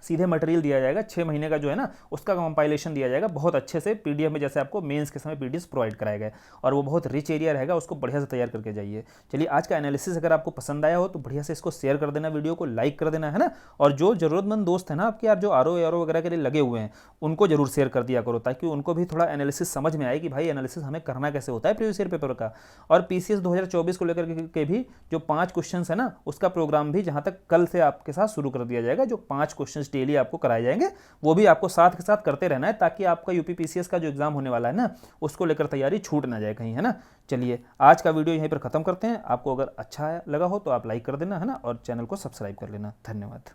सीधे मटेरियल दिया जाएगा, 6 महीने का जो है ना उसका कंपाइलेशन दिया जाएगा बहुत अच्छे से PDF में, जैसे आपको मेंस के समय PDFs प्रोवाइड कराया गया, और वो बहुत रिच एरिया रहेगा, उसको बढ़िया से तैयार करके जाइए। चलिए, आज का एनालिसिस अगर आपको पसंद आया हो तो बढ़िया से इसको शेयर कर देना, वीडियो को लाइक कर देना, है ना। और जो ज़रूरतमंद दोस्त है ना आपके यार, जो आरओ वगैरह के लिए लगे हुए हैं, उनको जरूर शेयर कर दिया करो, ताकि उनको भी थोड़ा एनालिसिस समझ में आए कि भाई एनालिसिस हमें करना कैसे होता है प्रीवियस ईयर पेपर का। और PCS 2024 को लेकर के भी जो 5 क्वेश्चन है ना, उसका प्रोग्राम भी जहाँ तक कल से आपके साथ शुरू कर दिया जाएगा। जो 5 क्वेश्चन डेली आपको कराए जाएंगे, वो भी आपको साथ के साथ करते रहना है, ताकि आपका UP PCS का जो एग्जाम होने वाला है ना, उसको लेकर तैयारी छूट ना जाए कहीं, है ना। चलिए, आज का वीडियो यहीं पर खत्म करते हैं। आपको अगर अच्छा लगा हो तो आप लाइक कर देना, है ना, और चैनल को सब्सक्राइब कर लेना। धन्यवाद।